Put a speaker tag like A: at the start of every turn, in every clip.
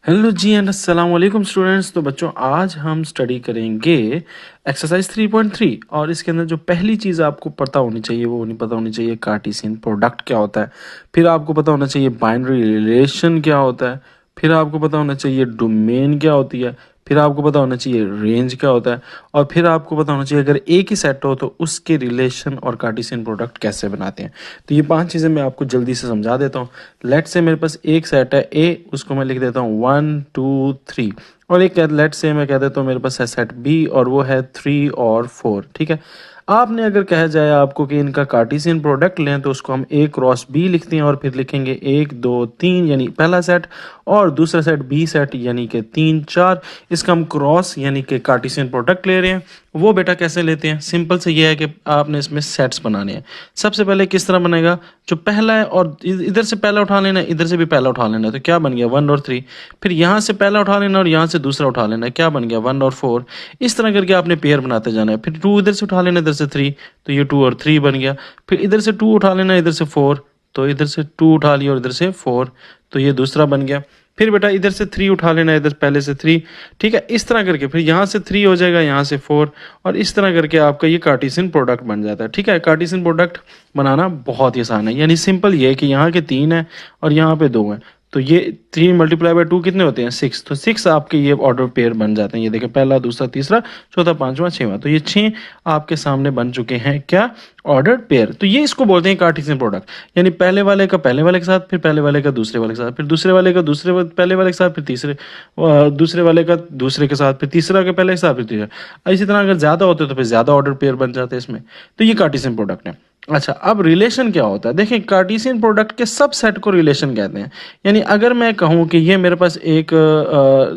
A: Hello ji and अस्सलाम वालेकुम students. तो बच्चों आज हम स्टडी करेंगे एक्सरसाइज 3.3 और इसके अंदर जो पहली चीज़ आपको पता होनी चाहिए वो नहीं पता होनी चाहिए कार्टेशियन प्रोडक्ट क्या होता है। फिर आपको पता होना चाहिए बाइनरी रिलेशन क्या होता है। फिर आपको पता होना चाहिए डोमेन क्या होती है। फिर आपको पता होना चाहिए रेंज क्या होता है। और फिर आपको पता होना चाहिए अगर एक ही सेट हो तो उसके रिलेशन और कार्टेशियन प्रोडक्ट कैसे बनाते हैं। तो ये 5 चीज़ें मैं आपको जल्दी से समझा देता हूँ। लेट से मेरे पास एक सेट है ए, उसको मैं लिख देता हूँ 1 2 3। और एक लेट से मैं कह देता हूँ मेरे पास है सेट बी और वो है 3 और 4। ठीक है। आपने अगर कहा जाए आपको कि इनका कार्टेशियन प्रोडक्ट लें तो उसको हम ए क्रॉस बी लिखते हैं और फिर लिखेंगे 1 2 3 यानी पहला सेट और दूसरा सेट बी सेट यानी कि 3 4। इसका हम क्रॉस यानी कि कार्टेशियन प्रोडक्ट ले रहे हैं। वो बेटा कैसे लेते हैं, सिंपल से ये है कि आपने इसमें सेट्स बनाने हैं। सबसे पहले किस तरह बनेगा, जो पहला है और इधर से पहला उठा लेना है, इधर से भी पहला उठा लेना है, तो क्या बन गया 1 और 3। फिर यहाँ से पहला उठा लेना और यहाँ से दूसरा उठा लेना है, क्या बन गया 1 और 4। इस तरह करके आपने पेयर बनाते जाना है। फिर 2 इधर से उठा लेना, इधर से 3, तो ये 2 और 3 बन गया। फिर इधर से 2 उठा लेना, इधर से 4, तो इधर से 2 उठा लिया और इधर से 4, तो ये दूसरा बन गया। फिर बेटा इधर से 3 उठा लेना, इधर पहले से 3। ठीक है, इस तरह करके फिर यहाँ से 3 हो जाएगा, यहाँ से 4, और इस तरह करके आपका ये कार्टेशियन प्रोडक्ट बन जाता है। ठीक है, कार्टेशियन प्रोडक्ट बनाना बहुत ही आसान है। यानी सिंपल ये है कि यहाँ के 3 है और यहाँ पे 2 है, तो ये 3 मल्टीप्लाई बाय 2 कितने होते हैं 6। तो 6 आपके ये ऑर्डर पेयर बन जाते हैं। ये देखें, पहला दूसरा तीसरा चौथा पांचवा छठवां, तो ये 6 आपके सामने बन चुके हैं क्या, ऑर्डर पेयर। तो ये इसको बोलते हैं कार्टेशियन प्रोडक्ट। यानी पहले वाले का पहले वाले के साथ, फिर पहले वाले का दूसरे वाले के साथ, फिर दूसरे वाले का पहले वाले के साथ, फिर तीसरे दूसरे वाले का दूसरे के साथ, फिर तीसरा के पहले के साथ, फिर तीसरा। इसी तरह अगर ज़्यादा होते तो फिर ज़्यादा ऑर्डर पेयर बन जाते हैं इसमें। तो ये कार्टेशियन प्रोडक्ट है। अच्छा, अब रिलेशन क्या होता है, देखें कार्टेशियन प्रोडक्ट के सब सेट को रिलेशन कहते हैं। यानी अगर मैं कहूँ कि ये मेरे पास एक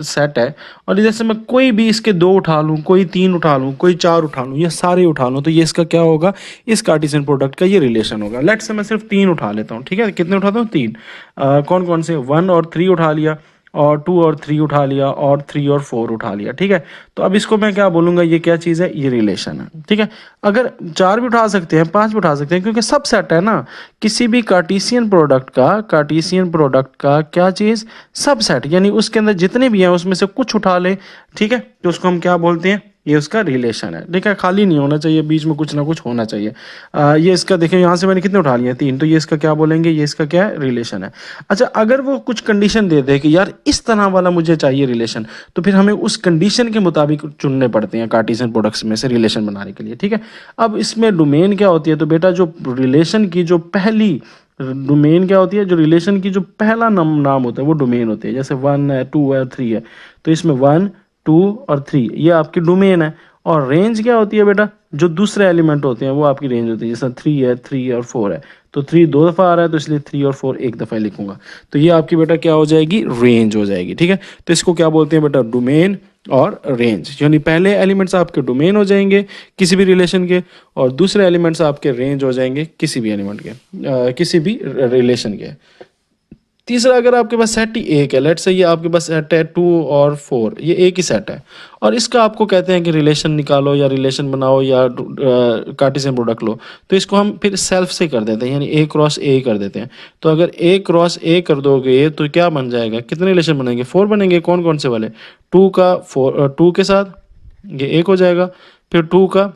A: सेट है और इधर से मैं कोई भी इसके 2 उठा लूँ, कोई 3 उठा लूँ, कोई 4 उठा लूँ, या सारे उठा लूँ, तो ये इसका क्या होगा, इस कार्टेशियन प्रोडक्ट का ये रिलेशन होगा। लेट्स से मैं सिर्फ 3 उठा लेता हूँ। ठीक है, कितने उठाता हूँ 3, कौन कौन से 1 और 3 उठा लिया, और 2 और 3 उठा लिया, और 3 और 4 उठा लिया। ठीक है, तो अब इसको मैं क्या बोलूँगा, ये क्या चीज़ है, ये रिलेशन है। ठीक है, अगर 4 भी उठा सकते हैं, 5 भी उठा सकते हैं, क्योंकि सब सेट है ना। किसी भी कार्टेशियन प्रोडक्ट का क्या चीज़, सब सेट, यानी उसके अंदर जितने भी हैं उसमें से कुछ उठा लें। ठीक है, तो उसको हम क्या बोलते हैं, ये उसका रिलेशन है। ठीक है, खाली नहीं होना चाहिए, बीच में कुछ ना कुछ होना चाहिए। ये इसका देखें, यहाँ से मैंने कितने उठा लिए 3, तो ये इसका क्या बोलेंगे, ये इसका क्या है, रिलेशन है। अच्छा, अगर वो कुछ कंडीशन दे दे कि यार इस तरह वाला मुझे चाहिए रिलेशन, तो फिर हमें उस कंडीशन के मुताबिक चुनने पड़ते हैं कार्टेशियन प्रोडक्ट्स में से रिलेशन बनाने के लिए। ठीक है, अब इसमें डोमेन क्या होती है, तो बेटा जो रिलेशन की जो पहली डोमेन क्या होती है, जो रिलेशन की जो पहला नाम होता है वो डोमेन होती है। जैसे 1 है, 2 है, 3 है, तो इसमें 1 2 और 3 ये आपकी डोमेन है। और रेंज क्या होती है बेटा, जो दूसरे एलिमेंट होते हैं वो आपकी रेंज होती है। जैसे 3 है, 3 और 4 है, तो 3 2 दफ़ा आ रहा है, तो इसलिए 3 और 4 एक दफ़ा लिखूंगा, तो ये आपकी बेटा क्या हो जाएगी, रेंज हो जाएगी। ठीक है, तो इसको क्या बोलते हैं बेटा, डोमेन और रेंज। यानी पहले एलिमेंट्स आपके डोमेन हो जाएंगे किसी भी रिलेशन के, और दूसरे एलिमेंट्स आपके रेंज हो जाएंगे किसी भी एलिमेंट के, किसी भी रिलेशन के। तीसरा, अगर आपके पास सेट ही एक है, लेट से ये आपके पास सेट है 2 और 4, ये एक ही सेट है, और इसका आपको कहते हैं कि रिलेशन निकालो या रिलेशन बनाओ या कार्टेशियन प्रोडक्ट लो, तो इसको हम फिर सेल्फ से कर देते हैं, यानी ए क्रॉस ए कर देते हैं। तो अगर ए क्रॉस ए कर दोगे तो क्या बन जाएगा, कितने रिलेशन बनेंगे, 4 बनेंगे। कौन कौन से वाले, 2 का 4, 2 के साथ ये एक हो जाएगा, फिर 2 का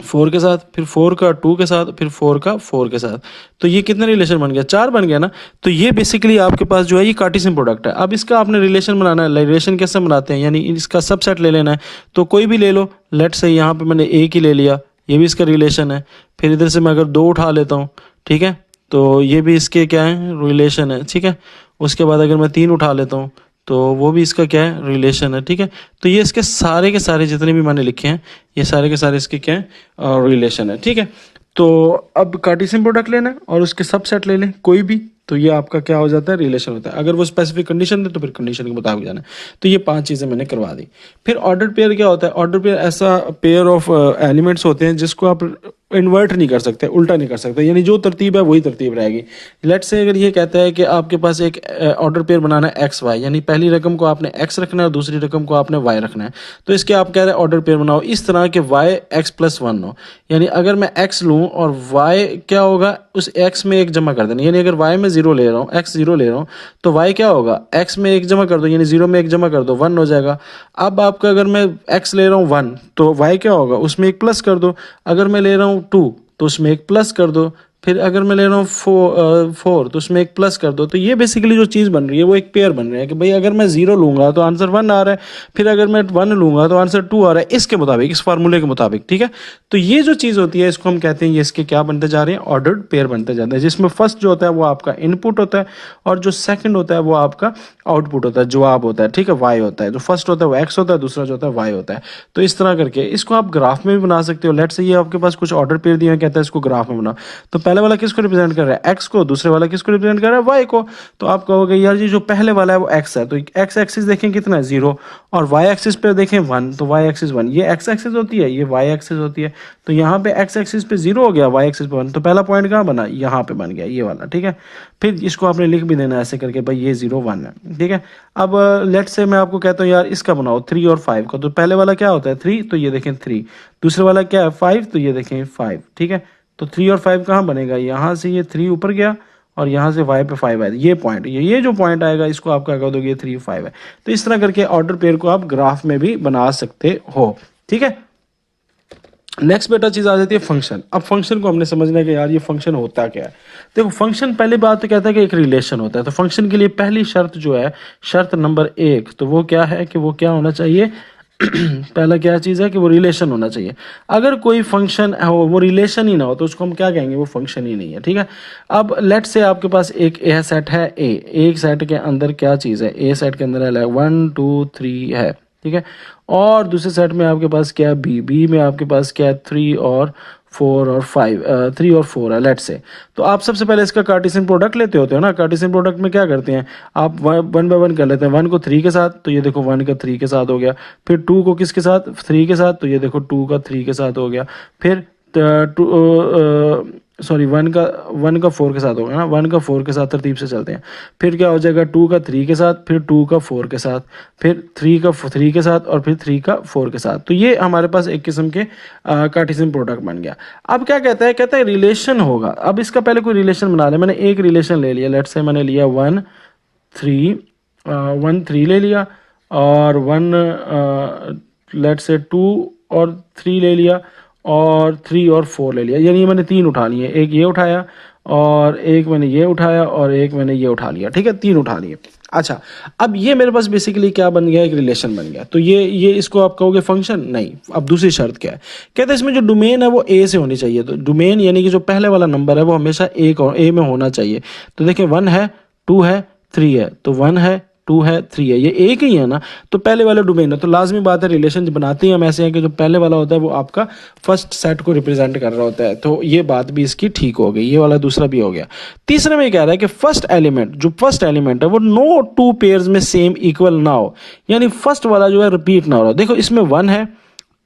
A: 4 के साथ, फिर 4 का 2 के साथ, फिर 4 का 4 के साथ, तो ये कितने रिलेशन बन गया, 4 बन गया ना। तो ये बेसिकली आपके पास जो है ये कार्टेशियन प्रोडक्ट है। अब इसका आपने रिलेशन बनाना है। रिलेशन कैसे बनाते हैं, यानी इसका सबसेट ले लेना है, तो कोई भी ले लो। लेट से यहाँ पे मैंने एक ही ले लिया, ये भी इसका रिलेशन है। फिर इधर से मैं अगर 2 उठा लेता हूँ, ठीक है, तो ये भी इसके क्या है, रिलेशन है। ठीक है, उसके बाद अगर मैं 3 उठा लेता हूँ तो वो भी इसका क्या है, रिलेशन है। ठीक है, तो ये इसके सारे के सारे जितने भी मैंने लिखे हैं ये सारे के सारे इसके क्या है, रिलेशन है। ठीक है, तो अब कार्टेशियन प्रोडक्ट लेना है और उसके सबसेट ले लें कोई भी, तो ये आपका क्या हो जाता है, रिलेशन होता है। अगर वो स्पेसिफिक कंडीशन दे तो फिर कंडीशन के मुताबिक जाना है। तो ये 5 चीज़ें मैंने करवा दी। फिर ऑर्डर पेयर क्या होता है, ऑर्डर पेयर ऐसा पेयर ऑफ एलिमेंट्स होते हैं जिसको आप इन्वर्ट नहीं कर सकते, उल्टा नहीं कर सकते, यानी जो तरतीब है वही तरतीब रहेगी। लेट्स से अगर ये कहता है कि आपके पास एक ऑर्डर पेयर बनाना है एक्स वाई, यानी पहली रकम को आपने एक्स रखना है और दूसरी रकम को आपने वाई रखना है, तो इसके आप कह रहे हैं ऑर्डर पेयर बनाओ इस तरह के वाई एक्स प्लस वन हो, यानी अगर मैं एक्स लूँ और वाई क्या होगा उस एक्स में एक जमा कर देना, यानी अगर वाई में जीरो ले रहा हूँ, एक्स जीरो ले रहा हूँ, तो वाई क्या होगा एक्स में एक जमा कर दो, यानी जीरो में एक जमा कर दो, वन हो जाएगा। अब आपका अगर मैं एक्स ले रहा हूँ वन, तो वाई क्या होगा उसमें एक प्लस कर दो, अगर मैं ले रहा हूँ टू तो उसमें एक प्लस कर दो, फिर अगर मैं ले रहा हूँ फोर तो उसमें एक प्लस कर दो। तो ये बेसिकली जो चीज़ बन रही है वो एक पेयर बन रही है कि भाई अगर मैं जीरो लूंगा तो आंसर वन आ रहा है, फिर अगर मैं वन लूंगा तो आंसर टू आ रहा है, इसके मुताबिक, इस फार्मूले के मुताबिक, ठीक है। तो ये जो चीज़ होती है इसको हम कहते हैं, ये इसके क्या बनते जा रहे हैं, ऑर्डर्ड पेयर बनते जाते हैं, जिसमें फर्स्ट जो होता है वो आपका इनपुट होता है और जो सेकंड होता है वो आपका आउटपुट होता है, जवाब होता है, ठीक है, वाई होता है। जो फर्स्ट होता है वो एक्स होता है, दूसरा जो होता है वाई होता है। तो इस तरह करके इसको आप ग्राफ में भी बना सकते हो। लेट से ये आपके पास कुछ ऑर्डर पेयर दिए हैं, कहता है इसको ग्राफ में बनाओ, तो पहले वाला किसको रिप्रेजेंट कर रहा है एक्स को, दूसरे वाला किसको रिप्रेजेंट कर रहा है वाई को। तो आप कहोगे यार जी जो पहले वाला है वो एक्स है, तो एक्स एक्सिस देखें कितना है जीरो, और वाई एक्सिस पे देखें वन, तो वाई एक्सिस वन, ये एक्स एक्सिस होती है, ये वाई एक्सिस होती है। तो यहाँ पे एक्स एक्सिस पे जीरो हो गया, वाई एक्सिस पे वन, तो पहला पॉइंट कहाँ बना, यहाँ पे बन गया ये वाला, ठीक है। फिर इसको आपने लिख भी देना ऐसे करके भाई ये जीरो वन है, ठीक है। अब लेट से मैं आपको कहता हूँ यार इसका बनाओ थ्री और फाइव का, तो पहले वाला क्या होता है थ्री, तो ये देखें थ्री, दूसरे वाला क्या है फाइव, तो ये देखें फाइव, ठीक है। तो थ्री और फाइव कहाँ बनेगा, यहाँ से ये थ्री ऊपर गया और यहाँ से वाई पे फाइव आया, ये पॉइंट, ये जो पॉइंट आएगा इसको आप क्या कह दोगे, ये थ्री फाइव है। तो इस तरह करके ऑर्डर पेयर को आप ग्राफ में भी बना सकते हो, ठीक है। नेक्स्ट बेटा चीज़ आ जाती है फंक्शन। अब फंक्शन को हमने समझना है कि यार ये फंक्शन होता क्या है। देखो फंक्शन पहली बात तो कहता है कि एक रिलेशन होता है, तो फंक्शन के लिए पहली शर्त जो है, शर्त नंबर एक, तो वो क्या है कि वो क्या होना चाहिए पहला क्या चीज़ है कि वो रिलेशन होना चाहिए। अगर कोई फंक्शन हो वो रिलेशन ही ना हो तो उसको हम क्या कहेंगे, वो फंक्शन ही नहीं है, ठीक है। अब लेट से आपके पास एक ए सेट है, एक सेट के अंदर क्या चीज़ है, ए सेट के अंदर है वन टू थ्री है, ठीक है। और दूसरे सेट में आपके पास क्या है, बी में आपके पास क्या है, थ्री और फोर और फाइव, थ्री और फोर है लेट से। तो आप सबसे पहले इसका कार्टेशियन प्रोडक्ट लेते होते हो ना। कार्टेशियन प्रोडक्ट में क्या करते हैं आप, वन बाय वन कर लेते हैं, वन को थ्री के साथ, तो ये देखो वन का थ्री के साथ हो गया, फिर टू को किसके साथ, थ्री के साथ, तो ये देखो टू का थ्री के साथ हो गया, फिर टू सॉरी वन का फोर के साथ होगा ना, वन का फोर के साथ तरतीब से चलते हैं। फिर क्या हो जाएगा, टू का थ्री के साथ, फिर टू का फोर के साथ, फिर थ्री का थ्री के साथ, और फिर थ्री का फोर के साथ। तो ये हमारे पास एक किस्म के कार्टेशियन प्रोडक्ट बन गया। अब क्या कहता है, कहता है रिलेशन होगा। अब इसका पहले कोई रिलेशन बना ले, मैंने एक रिलेशन ले लिया, लेट्स से मैंने लिया वन थ्री ले लिया, और वन लेट्स से टू और थ्री ले लिया, और थ्री और फोर ले लिया, यानी मैंने तीन उठा लिए, एक ये उठाया और एक मैंने ये उठाया और एक मैंने ये उठा लिया, ठीक है, तीन उठा लिए। अच्छा, अब ये मेरे पास बेसिकली क्या बन गया, एक रिलेशन बन गया। तो ये इसको आप कहोगे फंक्शन नहीं। अब दूसरी शर्त क्या है, कहते हैं इसमें जो डोमेन है वो ए से होनी चाहिए। तो डोमेन यानी कि जो पहले वाला नंबर है वो हमेशा ए में होना चाहिए। तो देखिए वन है, टू है, थ्री है, तो वन है, टू है, थ्री है, ये एक ही है ना, तो पहले वाला डोमेन है। तो लाजमी बात है रिलेशन बनाते ही हम ऐसे हैं कि जो पहले वाला होता है वो आपका फर्स्ट सेट को रिप्रेजेंट कर रहा होता है। तो ये बात भी इसकी ठीक हो गई, ये वाला दूसरा भी हो गया। तीसरे में कह रहा है कि फर्स्ट एलिमेंट है वो नो टू पेयर्स में सेम इक्वल ना हो, यानी फर्स्ट वाला जो है रिपीट ना हो रहा। देखो इसमें वन है,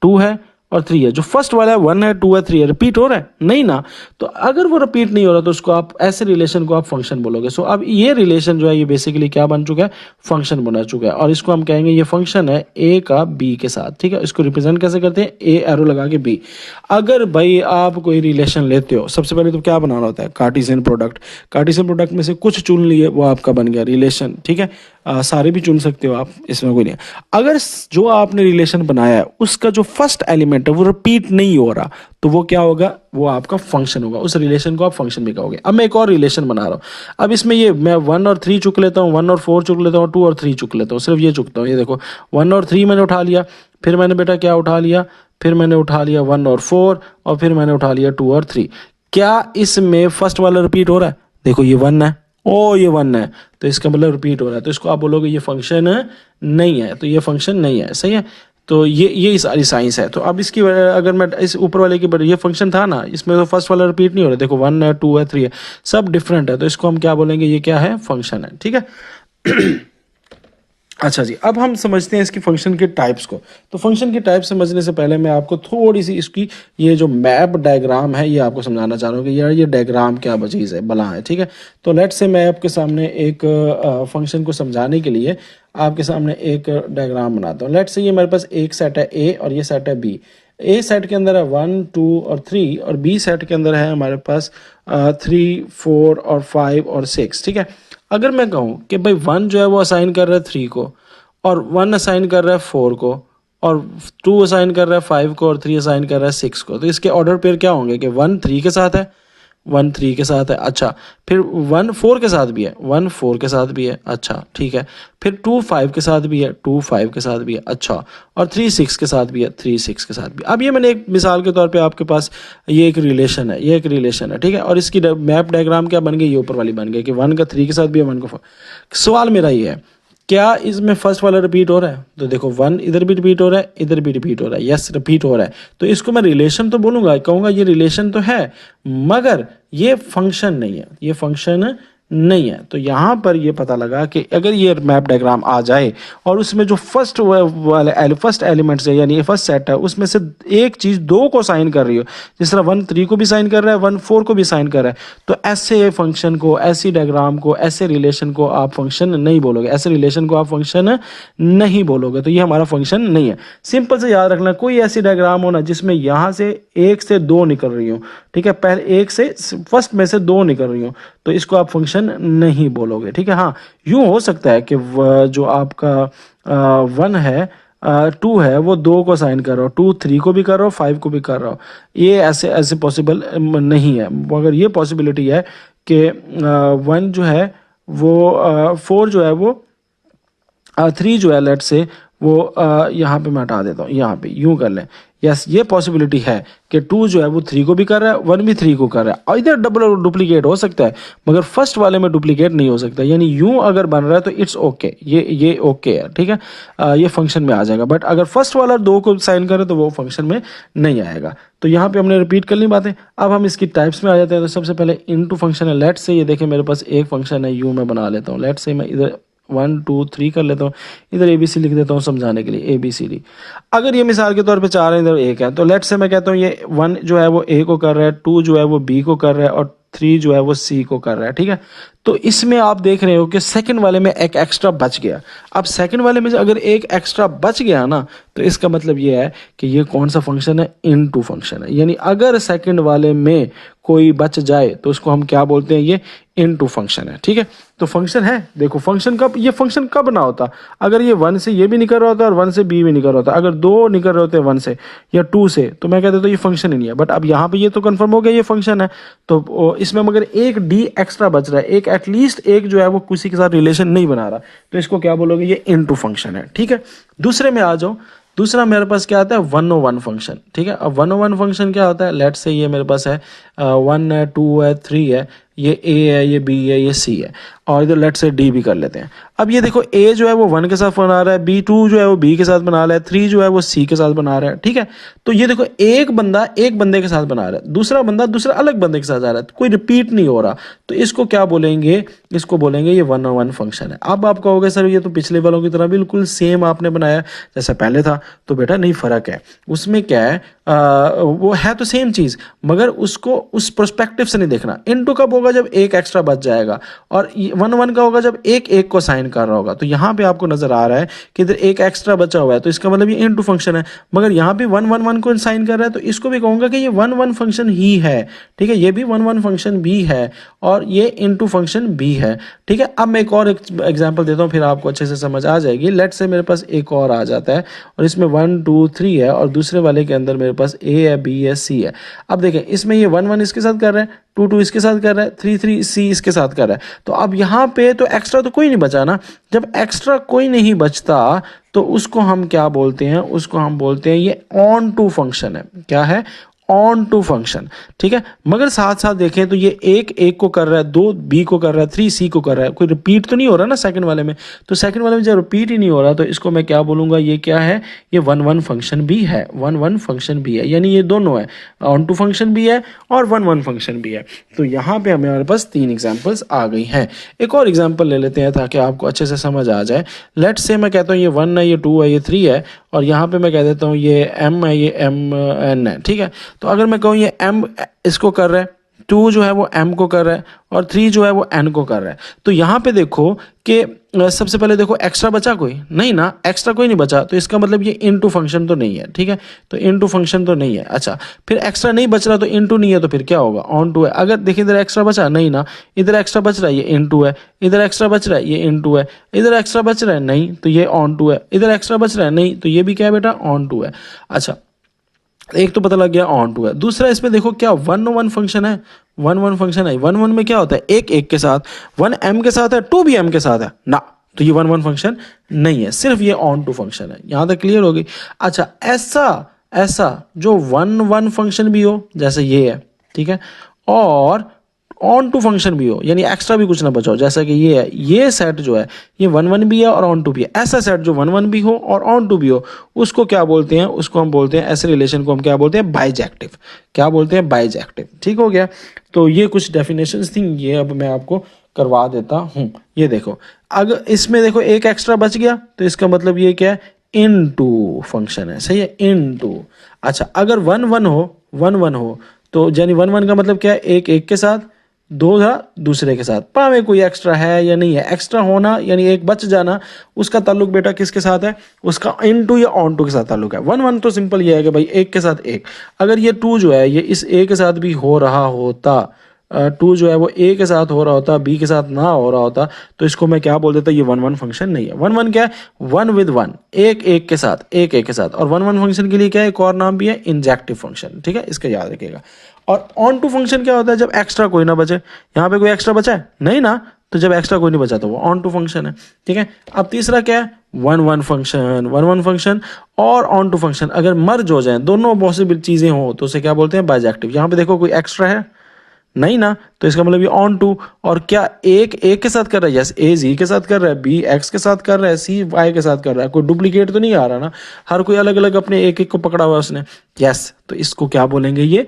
A: टू है और थ्री है, जो फर्स्ट वाला है वन है, टू है, थ्री है, रिपीट हो रहा है नहीं ना। तो अगर वो रिपीट नहीं हो रहा तो उसको आप ऐसे रिलेशन को आप फंक्शन बोलोगे। सो अब ये रिलेशन जो है ये बेसिकली क्या बन चुका है, फंक्शन बना चुका है, और इसको हम कहेंगे ये फंक्शन है ए का बी के साथ, ठीक है। इसको रिप्रेजेंट कैसे करते हैं, ए एरो लगा के बी। अगर भाई आप कोई रिलेशन लेते हो, सबसे पहले तो क्या बनाना होता है, कार्टेशियन प्रोडक्ट। कार्टेशियन प्रोडक्ट में से कुछ चुन लिए, वो आपका बन गया रिलेशन, ठीक है। सारे भी चुन सकते हो आप, इसमें कोई नहीं है। अगर जो आपने रिलेशन बनाया है उसका जो फर्स्ट एलिमेंट है वो रिपीट नहीं हो रहा, तो वो क्या होगा, वो आपका फंक्शन होगा। उस रिलेशन को आप फंक्शन भी कहोगे। अब मैं एक और रिलेशन बना रहा हूँ। अब इसमें ये मैं वन और थ्री चुक लेता हूँ, वन और फोर चुक लेता हूँ, टू और थ्री चुक लेता हूँ, सिर्फ ये चुकता हूँ। ये देखो वन और थ्री मैंने उठा लिया, फिर मैंने बेटा क्या उठा लिया, फिर मैंने उठा लिया वन और फोर, और फिर मैंने उठा लिया टू और थ्री। क्या इसमें फर्स्ट वाला रिपीट हो रहा है, देखो ये वन है, ओ ये वन है, तो इसका मतलब रिपीट हो रहा है, तो इसको आप बोलोगे ये फंक्शन नहीं है, तो ये फंक्शन नहीं है, सही है। तो ये सारी साइंस है। तो अब इसकी अगर मैं इस ऊपर वाले की ये फंक्शन था ना, इसमें तो फर्स्ट वाला रिपीट नहीं हो रहा, देखो वन है, टू है, थ्री है, सब डिफरेंट है, तो इसको हम क्या बोलेंगे, ये क्या है, फंक्शन है, ठीक है। अच्छा जी, अब हम समझते हैं इसकी फ़ंक्शन के टाइप्स को। तो फ़ंक्शन के टाइप समझने से पहले मैं आपको थोड़ी-सी इसकी ये जो मैप डायग्राम है, ये आपको समझाना चाह रहा हूँ कि यार ये डायग्राम क्या चीज़ है, बला है, ठीक है? तो लेट्स से मैं आपके सामने एक फ़ंक्शन को समझाने के लिए आपके सामने एक डायग्राम बनाता हूँ। लेट्स से ये मेरे पास एक सेट है ए और ये सेट है बी। ए सेट के अंदर है 1, 2 और 3 और बी सेट के अंदर है हमारे पास 3, 4 और 5 और 6, ठीक है? अगर मैं कहूँ कि भाई 1 जो है वो असाइन कर रहा है 3 को और 1 असाइन कर रहा है 4 को और 2 असाइन कर रहा है 5 को और 3 असाइन कर रहा है 6 को, तो इसके ऑर्डर पेयर क्या होंगे कि 1 3 के साथ है, 1 3 के साथ है, अच्छा, फिर 1 4 के साथ भी है, 1 4 के साथ भी है, अच्छा ठीक है, फिर 2 5 के साथ भी है, 2 5 के साथ भी है, अच्छा, और 3 6 के साथ भी है, 3 6 के साथ भी। अब ये मैंने एक मिसाल के तौर पे आपके पास ये एक रिलेशन है, ये एक रिलेशन है, ठीक है, और इसकी मैप डायग्राम क्या बन गई, ये ऊपर वाली बन गई कि 1 का 3 के साथ भी है, 1 का 4। सवाल मेरा ये है, क्या इसमें फर्स्ट वाला रिपीट हो रहा है? तो देखो 1 इधर भी रिपीट हो रहा है, इधर भी रिपीट हो रहा है, यस रिपीट हो रहा है, तो इसको मैं रिलेशन तो बोलूँगा, कहूँगा ये रिलेशन तो है, मगर ये फंक्शन नहीं है, ये फंक्शन नहीं है। तो यहाँ पर ये पता लगा कि अगर ये मैप डायग्राम आ जाए और उसमें जो फर्स्ट एलिमेंट्स है यानी ये फर्स्ट सेट है उसमें से एक चीज़ 2 को साइन कर रही हो, जिस तरह 1 3 को भी साइन कर रहा है, 1 4 को भी साइन कर रहा है, तो ऐसे फंक्शन को, ऐसी डायग्राम को, ऐसे रिलेशन को आप फंक्शन नहीं बोलोगे, ऐसे रिलेशन को आप फंक्शन नहीं बोलोगे, तो ये हमारा फंक्शन नहीं है। सिंपल से याद रखना, कोई ऐसी डायग्राम हो ना जिसमें यहाँ से 1 से 2 निकल रही हो, ठीक है, पहले 1 से फर्स्ट में से 2 निकल रही हो, तो इसको आप फंक्शन नहीं बोलोगे, ठीक है। हाँ, यूँ हो सकता है कि जो आपका 1 है 2 है वो 2 को साइन कर रहा हो, 2 3 को भी कर रहा हो, 5 को भी कर रहा हो, ये ऐसे ऐसे पॉसिबल नहीं है, मगर ये पॉसिबिलिटी है कि 1 जो है वो 4 जो है वो 3 जो है लेट से वो यहाँ पे मैं हटा देता हूँ, यहाँ पे यूँ कर लें, यस ये पॉसिबिलिटी है कि 2 जो है वो 3 को भी कर रहा है, 1 भी 3 को कर रहा है, और इधर डबल डुप्लीकेट हो सकता है मगर फर्स्ट वाले में डुप्लीकेट नहीं हो सकता, यानी यूँ अगर बन रहा है तो इट्स ओके, ये ओके है, ठीक है, ये फंक्शन में आ जाएगा। बट अगर फर्स्ट वाला 2 को साइन करे तो वो फंक्शन में नहीं आएगा। तो यहाँ पे हमने रिपीट कर ली बातें। अब हम इसकी टाइप्स में आ जाते हैं। तो सबसे पहले इनटू फंक्शन है, लेट से ये देखें मेरे पास एक फंक्शन है यू, मैं बना लेता हूँ, लेट से मैं इधर 1 2 3 कर लेता हूँ, इधर ए बी सी लिख देता हूँ समझाने के लिए, ए बी सी डी। अगर ये मिसाल के तौर पे 4 है, इधर 1 है, तो लेट से मैं कहता हूँ ये 1 जो है वो ए को कर रहा है, 2 जो है वो बी को कर रहा है और 3 जो है वो सी को कर रहा है, ठीक है। तो इसमें आप देख रहे हो कि सेकंड वाले में एक एक्स्ट्रा बच गया। अब सेकंड वाले में अगर एक एक्स्ट्रा बच गया ना, तो इसका मतलब ये है कि ये कौन सा फंक्शन है, इनटू फंक्शन है, यानी अगर सेकंड वाले में कोई बच जाए तो उसको हम क्या बोलते हैं, ये इनटू फंक्शन है, ठीक है। तो फंक्शन है, देखो फंक्शन कब, ये फंक्शन कब ना होता, अगर ये 1 से ये भी निकल रहा होता और 1 से बी भी निकल रहा होता, अगर 2 निकल रहे होते 1 से या 2 से, तो मैं कहता तो ये फंक्शन ही नहीं है। बट अब यहाँ पे ये तो कंफर्म हो गया ये फंक्शन है, तो इसमें मगर एक डी एक्स्ट्रा बच रहा है, एक एटलीस्ट एक जो है वो किसी के साथ रिलेशन नहीं बना रहा, तो इसको क्या बोलोगे, ये इनटू फंक्शन है, ठीक है। दूसरे में आ जाओ, दूसरा मेरे पास क्या आता है, 101 फंक्शन, ठीक है। अब 101 फंक्शन क्या होता है, लेट से ये मेरे पास है 1 है, 2 है, 3 है, ये ए है, ये बी है, ये सी है, और इधर लेट से डी भी कर लेते हैं। अब ये देखो ए जो है वो 1 के साथ बना रहा है, बी 2 जो है वो बी के साथ बना रहा है, 3 जो है वो सी के साथ बना रहा है, ठीक है। तो ये देखो एक बंदा एक बंदे के साथ बना रहा है, दूसरा बंदा दूसरा अलग बंदे के साथ जा रहा है, कोई रिपीट नहीं हो रहा, तो इसको क्या बोलेंगे, इसको बोलेंगे ये 101 फंक्शन है। अब आप कहोगे सर ये तो पिछले वालों की तरह बिल्कुल सेम आपने बनाया जैसा पहले था, तो बेटा नहीं, फ़र्क है। उसमें क्या है, वो है तो सेम चीज़ मगर उसको उस प्रोस्पेक्टिव से नहीं देखना। इनटू कब होगा, जब एक एक्स्ट्रा बच जाएगा, और 1 का होगा जब एक एक को साइन कर रहा होगा। तो यहाँ पे आपको नजर आ रहा है कि इधर एक एक्स्ट्रा बचा हुआ है, तो इसका मतलब ये इनटू फंक्शन है, मगर यहाँ पे 1 को साइन कर रहा है, तो इसको भी कहूँगा कि ये 1 फंक्शन ही है, ठीक है, ये भी 1 फंक्शन भी है और ये इनटू फंक्शन भी है, ठीक है। अब मैं एक और एग्जाम्पल देता हूँ, फिर आपको अच्छे से समझ आ जाएगी। लेट से मेरे पास एक और आ जाता है और इसमें 1 2 3 है और दूसरे वाले के अंदर मेरे पास ए है, बी है, सी है। अब देखें इसमें ये 1 इसके साथ कर रहा है, 2 2 इसके साथ कर रहा है, 3 3 सी इसके साथ कर रहा है। तो अब यहाँ पे तो एक्स्ट्रा तो कोई नहीं बचा ना, जब एक्स्ट्रा कोई नहीं बचता तो उसको हम क्या बोलते हैं, उसको हम बोलते हैं ये ऑन टू फंक्शन है। क्या है, ऑन टू फंक्शन, ठीक है। मगर साथ साथ देखें तो ये एक को कर रहा है, 2 बी को कर रहा है, 3 सी को कर रहा है, कोई रिपीट तो नहीं हो रहा ना सेकंड वाले में। तो सेकंड वाले में जब रिपीट ही नहीं हो रहा तो इसको मैं क्या बोलूँगा, ये क्या है, ये 1 1 फंक्शन भी है, 1 1 फंक्शन भी है, यानी ये दोनों है, ऑन टू फंक्शन भी है और 1 1 फंक्शन भी है। तो यहाँ पे हमारे पास 3 एग्जाम्पल्स आ गई हैं। एक और एग्जाम्पल ले लेते हैं ताकि आपको अच्छे से समझ आ जाए। लेट्स से मैं कहता हूँ ये 1 है, ये 2 है, ये 3 है, और यहाँ पे मैं कह देता हूँ ये m है, ये m n है, ठीक है। तो अगर मैं कहूँ ये m इसको कर रहा है, 2 जो है वो m को कर रहा है, और 3 जो है वो n को कर रहा है। तो यहाँ पे देखो कि सबसे पहले देखो एक्स्ट्रा बचा कोई नहीं ना, एक्स्ट्रा कोई नहीं बचा, तो इसका मतलब ये इनटू फंक्शन तो नहीं है, ठीक है। तो इनटू फंक्शन तो नहीं है। अच्छा, फिर एक्स्ट्रा नहीं बच रहा तो इनटू नहीं है, तो फिर क्या होगा, ऑन टू है। अगर देखिए इधर एक्स्ट्रा बचा नहीं ना, इधर एक्स्ट्रा बच रहा है, ये इनटू है, इधर एक्स्ट्रा बच रहा है, ये इनटू है, इधर एक्स्ट्रा बच रहा है नहीं तो ये ऑन टू है, इधर एक्स्ट्रा बच रहा है नहीं तो ये भी क्या है बेटा, ऑन टू है। अच्छा, एक तो पता लग गया ऑन टू है। दूसरा इसमें देखो क्या 1 1 फंक्शन है, 1 1 फंक्शन है। 1 1 में क्या होता है, एक के साथ, 1 m के साथ है, 2 भी m के साथ है ना, तो ये 1 1 फंक्शन नहीं है, सिर्फ ये ऑन टू फंक्शन है। यहां तक क्लियर होगी। अच्छा, ऐसा जो 1 1 फंक्शन भी हो जैसे ये है, ठीक है, और ऑन टू फंक्शन भी हो, यानी एक्स्ट्रा भी कुछ ना बचाओ, जैसा कि ये है, ये सेट जो है ये 1 1 भी है और ऑन टू भी है। ऐसा सेट जो 1 1 भी हो और ऑन टू भी हो, उसको क्या बोलते हैं, उसको हम बोलते हैं, ऐसे रिलेशन को हम क्या बोलते हैं, बाइजेक्टिव। क्या बोलते हैं, बाइजेक्टिव। ठीक हो गया। तो ये कुछ डेफिनेशंस थी, ये अब मैं आपको करवा देता हूँ। ये देखो, अगर इसमें देखो एक एक्स्ट्रा बच गया तो इसका मतलब ये क्या है, इन टू फंक्शन है, सही है, इन टू। अच्छा, अगर 1 1 हो, 1 1 हो तो यानी 1 1 का मतलब क्या है, एक के साथ, दो था दूसरे के साथ। पा में कोई एक्स्ट्रा है या नहीं है, एक्स्ट्रा होना यानी एक बच जाना, उसका ताल्लुक बेटा किसके साथ है, उसका इन टू या ऑन टू के साथ ताल्लुक है। 1 1 तो सिंपल ये है कि भाई एक के साथ एक। अगर ये 2 जो है ये इस ए के साथ भी हो रहा होता, 2 जो है वो ए के साथ हो रहा होता, बी के साथ ना हो रहा होता, तो इसको मैं क्या बोल देता, ये 1 1 फंक्शन नहीं है। 1 1 क्या है, 1 विद 1, एक के साथ, एक के साथ। और 1 1 फंक्शन के लिए क्या है, एक और नाम भी है, इंजेक्टिव फंक्शन। ठीक है, इसका याद रखिएगा। और ऑन टू फंक्शन क्या होता है, जब एक्स्ट्रा कोई ना बचे। यहाँ पे कोई एक्स्ट्रा बचा है नहीं ना, तो जब एक्स्ट्रा कोई नहीं बचा तो वो ऑन टू फंक्शन है। ठीक है, अब तीसरा क्या है, 1 1 फंक्शन, 1 1 फंक्शन और ऑन टू फंक्शन अगर मर्ज हो जाए, दोनों पॉसिबल चीजें हो, तो उसे क्या बोलते हैं, बाइजेक्टिव। यहाँ पे देखो कोई एक्स्ट्रा है नहीं ना, तो इसका मतलब ये ऑन टू। और क्या एक के साथ कर रहा है, यस, ए जी के साथ कर रहा है, बी एक्स के साथ कर रहा है, सी वाई के साथ कर रहा है, कोई डुप्लीकेट तो नहीं आ रहा ना, हर कोई अलग अलग अपने एक को पकड़ा हुआ है उसने, यस। तो इसको क्या बोलेंगे, ये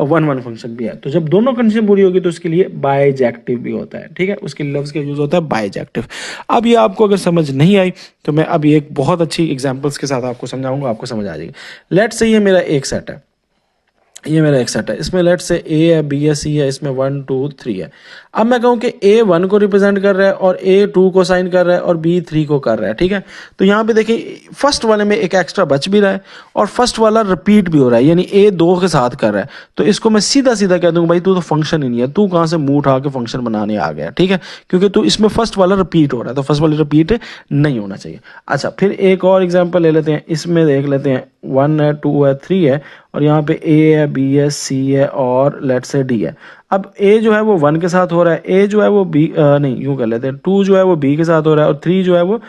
A: 1 1 फंक्शन भी है। तो जब दोनों कंडीशन पूरी होगी तो उसके लिए बाइजेक्टिव भी होता है। ठीक है, उसके लफ्ज का यूज होता है बाइजेक्टिव। अब ये आपको अगर समझ नहीं आई तो मैं अभी एक बहुत अच्छी एग्जाम्पल्स के साथ आपको समझाऊंगा, आपको समझ आ जाएगी। लेट्स से ये मेरा एक सेट है, ये मेरा एक सेट है, इसमें लेट से ए है, बी है, सी है, इसमें 1 2 3 है। अब मैं कहूँ कि ए 1 को रिप्रेजेंट कर रहा है और ए 2 को साइन कर रहा है और बी 3 को कर रहा है। ठीक है, तो यहाँ पे देखिए फर्स्ट वाले में एक एक्स्ट्रा बच भी रहा है और फर्स्ट वाला रिपीट भी हो रहा है, यानी ए 2 के साथ कर रहा है। तो इसको मैं सीधा सीधा कह दूंगा, भाई तू तो फंक्शन ही नहीं है, तू कहाँ से मुंह उठा के फंक्शन बनाने आ गया। ठीक है, क्योंकि तू इसमें फर्स्ट वाला रिपीट हो रहा है, तो फर्स्ट वाला रिपीट नहीं होना चाहिए। अच्छा, फिर एक और एग्जाम्पल ले लेते हैं, इसमें देख लेते हैं 1 है, 2 है, 3 है, और यहाँ पे ए है, बी है, सी है और लेट से डी है। अब ए जो है वो 1 के साथ हो रहा है, ए जो है वो बी नहीं यूं कर लेते हैं, 2 जो है वो बी के साथ हो रहा है और 3 जो है वो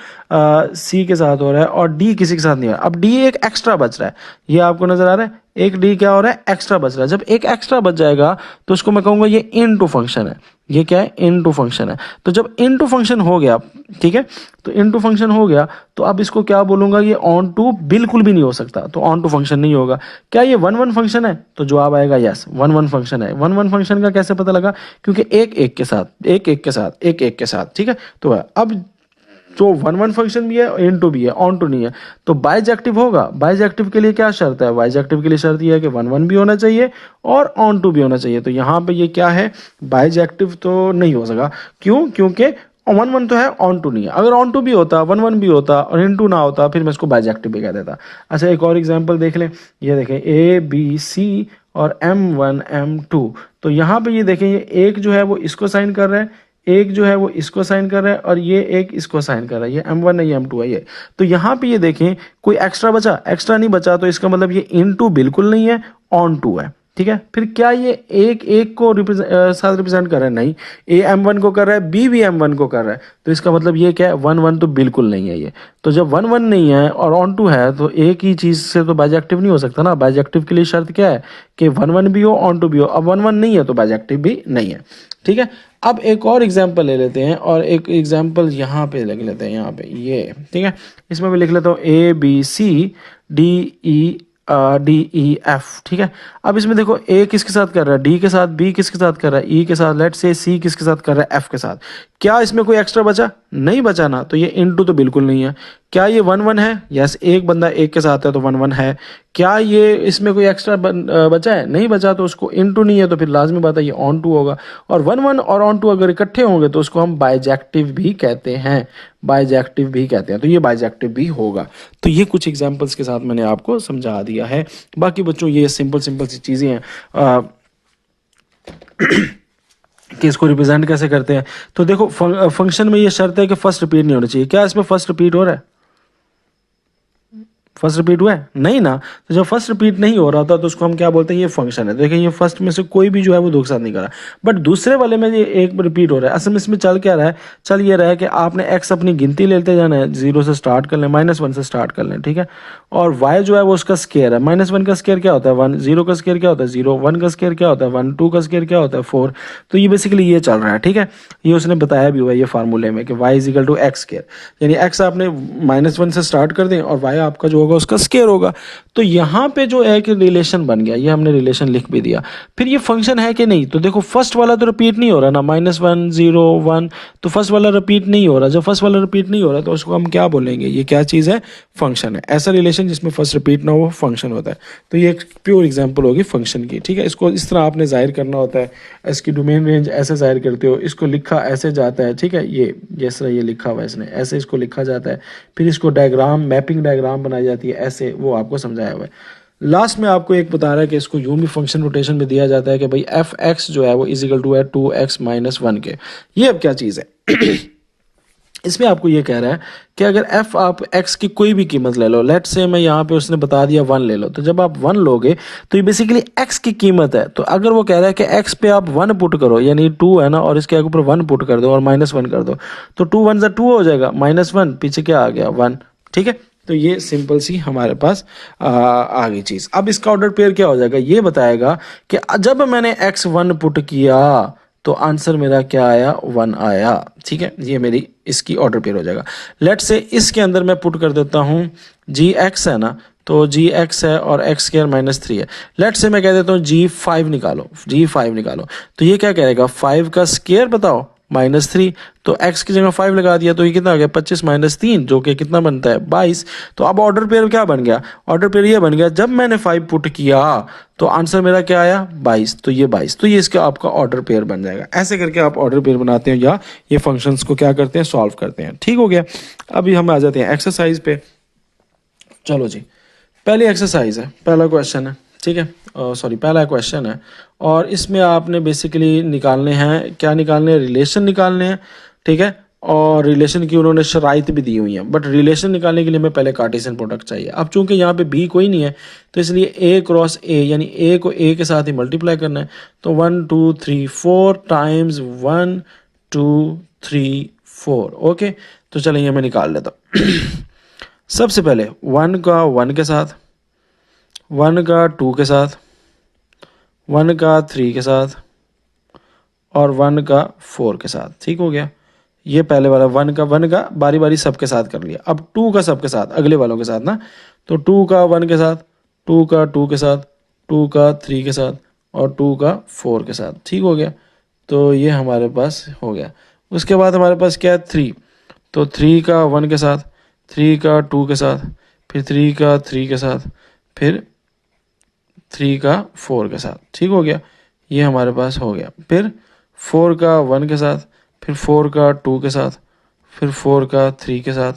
A: सी के साथ हो रहा है और डी किसी के साथ नहीं हो रहा है। अब डी एक एक्स्ट्रा बच रहा है, ये आपको नजर आ रहा है, एक डी क्या हो रहा है, एक्स्ट्रा बच रहा है। जब एक एक्स्ट्रा बच जाएगा तो उसको मैं कहूँगा ये इन टू फंक्शन है। ये क्या है, इन टू फंक्शन है। तो जब इन टू फंक्शन हो गया, ठीक है, तो इन टू फंक्शन हो गया तो अब इसको क्या बोलूंगा, ये ऑन टू बिल्कुल भी नहीं हो सकता, तो ऑन टू फंक्शन नहीं होगा। क्या ये 1 1 फंक्शन है, तो जवाब आएगा यस, 1 1 फंक्शन है। 1 1 फंक्शन का कैसे पता लगा, क्योंकि एक के साथ, एक के साथ, एक के साथ। ठीक है, तो अब जो 1 1 फंक्शन भी है, इन टू भी है, ऑन टू नहीं है, तो बाइजेक्टिव होगा। बाइजेक्टिव के लिए क्या शर्त है, बाइजेक्टिव के लिए शर्त यह है कि 1 1 भी होना चाहिए और ऑन टू भी होना चाहिए। तो यहाँ पे ये क्या है, बाइजेक्टिव तो नहीं हो सका। क्यों, क्योंकि 1 1 तो है, ऑन टू नहीं है। अगर ऑन टू भी होता, 1 1 भी होता और इन टू ना होता, फिर मैं इसको बाइजेक्टिव भी कह देता। अच्छा, एक और एग्जाम्पल देख लें, ये देखें ए बी सी और M1 M2। तो यहाँ पे ये देखें, ये एक जो है वो इसको साइन कर रहा है, एक जो है वो इसको साइन कर रहा है और ये एक इसको साइन कर रहा है, ये M1 है, ये M2 है। ये तो यहाँ पे ये देखें कोई एक्स्ट्रा बचा, एक्स्ट्रा नहीं बचा, तो इसका मतलब ये इन टू बिल्कुल नहीं है, ऑन टू है। ठीक है। फिर क्या ये एक एक को साथ रिप्रेजेंट कर रहा है? नहीं, ए m1 को कर रहा है, बी भी m1 को कर रहा है, तो इसका मतलब ये क्या है? 1 1 तो बिल्कुल नहीं है ये। तो जब 1 1 नहीं है और ऑन टू है तो एक ही चीज़ से तो बाइजेक्टिव नहीं हो सकता ना। बाइजेक्टिव के लिए शर्त क्या है कि 1 1 भी हो, ऑन टू भी हो। अब 1 1 नहीं है तो बाइजेक्टिव भी नहीं है। ठीक है। अब एक और एग्जाम्पल ले लेते हैं, और एक एग्जाम्पल यहाँ पे लिख लेते हैं, यहाँ पे ये। ठीक है, इसमें मैं लिख लेता हूँ ABCDE DEF। ठीक है। अब इसमें देखो, ए किसके साथ कर रहा है? डी के साथ। बी किसके साथ कर रहा है? ई के साथ। लेट से सी किसके साथ कर रहा है? एफ के साथ। क्या इसमें कोई एक्स्ट्रा बचा? नहीं बचा ना, तो ये इनटू तो बिल्कुल नहीं है। क्या ये 1 1 है? यस, एक बंदा एक के साथ है तो 1 1 है। क्या ये इसमें कोई एक्स्ट्रा बचा है? नहीं बचा, तो उसको इनटू नहीं है, तो फिर लाजमी बात है ये ऑन टू होगा। और 1 1 और ऑन टू अगर इकट्ठे होंगे तो उसको हम बाइजेक्टिव भी कहते हैं, बाइजेक्टिव भी कहते हैं, तो ये बाइजेक्टिव भी होगा। तो ये कुछ एग्जांपल्स के साथ मैंने आपको समझा दिया है। बाकी बच्चों ये सिंपल सिंपल सी चीज़ें हैं कि इसको रिप्रेजेंट कैसे करते हैं। तो देखो, फंक्शन में ये शर्त है कि फर्स्ट रिपीट नहीं होना चाहिए। क्या इसमें फर्स्ट रिपीट हो रहा है? फर्स्ट रिपीट हुआ है? नहीं ना। तो जब फर्स्ट रिपीट नहीं हो रहा था तो उसको हम क्या बोलते हैं? ये फंक्शन है। देखिए, ये फर्स्ट में से कोई भी जो है वो दो के साथ नहीं करा, बट दूसरे वाले में ये एक रिपीट हो रहा है। असल में इसमें चल क्या रहा है? चल ये रहा है कि आपने एक्स अपनी गिनती लेते जाना है, 0 से स्टार्ट कर लें, -1 से स्टार्ट कर लें। ठीक है। और वाई जो है वो उसका स्केयर है। -1 का स्केयर क्या होता है? 1। 0 का स्केयर क्या होता है? 0। 1 का स्केयर क्या होता है? 1। 2 का स्केयर क्या होता है? 4। तो ये बेसिकली ये चल रहा है। ठीक है। ये उसने बताया भी हुआ है ये फार्मूले में कि y = x स्केयर, यानी x आपने -1 से स्टार्ट कर दें और y आपका जो होगा उसका स्केयर होगा। तो यहाँ पे जो है कि रिलेशन बन गया, ये हमने रिलेशन लिख भी दिया। फिर ये फंक्शन है कि नहीं? तो देखो, फर्स्ट वाला तो रिपीट नहीं हो रहा ना, -1 0 1, तो फर्स्ट वाला रिपीट नहीं हो रहा। जब फर्स्ट वाला रिपीट नहीं हो रहा तो उसको हम क्या बोलेंगे? ये क्या चीज़ है? फंक्शन है। ऐसा रिलेशन जिसमें फर्स्ट रिपीट ना हो फंक्शन होता है। तो ये एक प्योर एग्जाम्पल होगी फंक्शन की। ठीक है। इसको इस तरह आपने जाहिर करना होता है, इसकी डोमेन रेंज ऐसे जाहिर करते हो, इसको लिखा ऐसे जाता है। ठीक है। ये जिस तरह ये लिखा हुआ है इसने, ऐसे इसको लिखा जाता है। फिर इसको डायग्राम, मैपिंग डायग्राम बनाई जाती है ऐसे, वो आपको समझाया हुआ है। लास्ट में आपको एक बता रहा है कि इसको यूं भी फंक्शन नोटेशन में दिया जाता है कि भाई f(x) जो है वो = है 2x - 1 के। ये अब क्या चीज़ है? इसमें आपको ये कह रहा है कि अगर f आप x की कोई भी कीमत ले लो, लेट से मैं यहाँ पे उसने बता दिया 1 ले लो, तो जब आप 1 लोगे तो ये बेसिकली x की कीमत है। तो अगर वो कह रहा है कि x पे आप 1 पुट करो, यानी 2 है ना, और इसके ऊपर 1 पुट कर दो और -1 कर दो, तो 2 1 ज़ा 2 हो जाएगा, -1 पीछे क्या आ गया? 1। ठीक है। तो ये सिंपल सी हमारे पास आ गई चीज़। अब इसका ऑर्डर पेयर क्या हो जाएगा? ये बताएगा कि जब मैंने x1 पुट किया तो आंसर मेरा क्या आया? 1 आया। ठीक है। ये मेरी इसकी ऑर्डर पेयर हो जाएगा। लेट से इसके अंदर मैं पुट कर देता हूँ gx है ना, तो gx है और x² -3 है। लेट से मैं कह देता हूँ g5 निकालो, g5 निकालो, तो ये क्या कहेगा? 5 का स्केयर बताओ -3, तो x की जगह 5 लगा दिया, तो ये कितना आ गया? 25 - 3, जो कि कितना बनता है? 22। तो अब ऑर्डर पेयर क्या बन गया? ऑर्डर पेयर ये बन गया, जब मैंने 5 पुट किया तो आंसर मेरा क्या आया? 22। तो ये 22, तो ये इसका आपका ऑर्डर पेयर बन जाएगा। ऐसे करके आप ऑर्डर पेयर बनाते हैं या ये फंक्शंस को क्या करते हैं? सॉल्व करते हैं। ठीक हो गया। अभी हम आ जाते हैं एक्सरसाइज पे। चलो जी, पहली एक्सरसाइज है, पहला क्वेश्चन है। ठीक है, सॉरी पहला क्वेश्चन है, और इसमें आपने बेसिकली निकालने हैं, क्या निकालने हैं? रिलेशन निकालने हैं। ठीक है। और रिलेशन की उन्होंने शराइत भी दी हुई हैं, बट रिलेशन निकालने के लिए हमें पहले कार्टेशियन प्रोडक्ट चाहिए। अब चूंकि यहाँ पे बी कोई नहीं है तो इसलिए a क्रॉस a, यानी a को a के साथ ही मल्टीप्लाई करना है। तो 1 2 3 4 टाइम्स 1 2 3 4। ओके, तो चलिए ये मैं निकाल लेता हूँ। सबसे पहले 1 का 1 के साथ, 1 का 2 के साथ, 1 का 3 के साथ, और 1 का 4 के साथ। ठीक हो गया। ये पहले वाला 1 का बारी बारी सबके साथ कर लिया। अब 2 का सबके साथ, अगले वालों के साथ ना, तो 2 का 1 के साथ, 2 का 2 के साथ, 2 का 3 के साथ, और 2 का 4 के साथ। ठीक हो गया। तो ये हमारे पास हो गया। उसके बाद हमारे पास क्या है? 3, तो 3 का 1 के साथ, 3 का 2 के साथ, फिर 3 का 3 के साथ, फिर 3 का 4 के साथ। ठीक हो गया। ये हमारे पास हो गया। फिर 4 का 1 के साथ, फिर 4 का 2 के साथ, फिर 4 का 3 के साथ,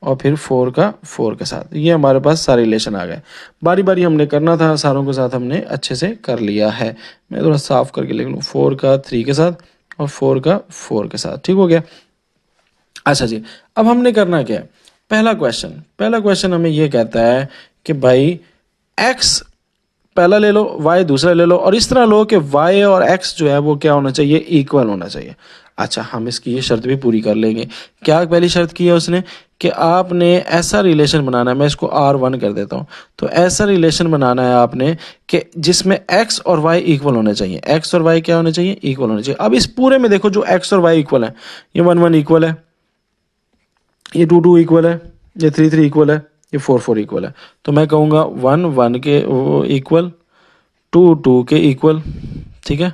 A: और फिर 4 का 4 के साथ। ये हमारे पास सारे रिलेशन आ गए। बारी बारी हमने करना था, सारों के साथ हमने अच्छे से कर लिया है। मैं थोड़ा साफ करके लिख लूँ, 4 का 3 के साथ और 4 का 4 के साथ। ठीक हो गया। अच्छा जी, अब हमने करना क्या है? पहला क्वेश्चन हमें ये कहता है कि भाई x, पहला ले लो, y दूसरा ले लो, और इस तरह लो कि y और x जो है वो क्या होना चाहिए, इक्वल होना चाहिए। अच्छा, हम इसकी ये शर्त भी पूरी कर लेंगे। क्या पहली शर्त की है उसने कि आपने ऐसा रिलेशन बनाना है, मैं इसको R1 कर देता हूँ, तो ऐसा रिलेशन बनाना है आपने कि जिसमें x और y इक्वल होने चाहिए। x और y क्या होने चाहिए, इक्वल होने चाहिए। अब इस पूरे में देखो जो x और y इक्वल है, ये 1 1 इक्वल है, ये 2 2 इक्वल है, ये 3 3 इक्वल है, ये 4 4 इक्वल है। तो मैं कहूँगा 1 1 के इक्वल, 2 2 के इक्वल, ठीक है,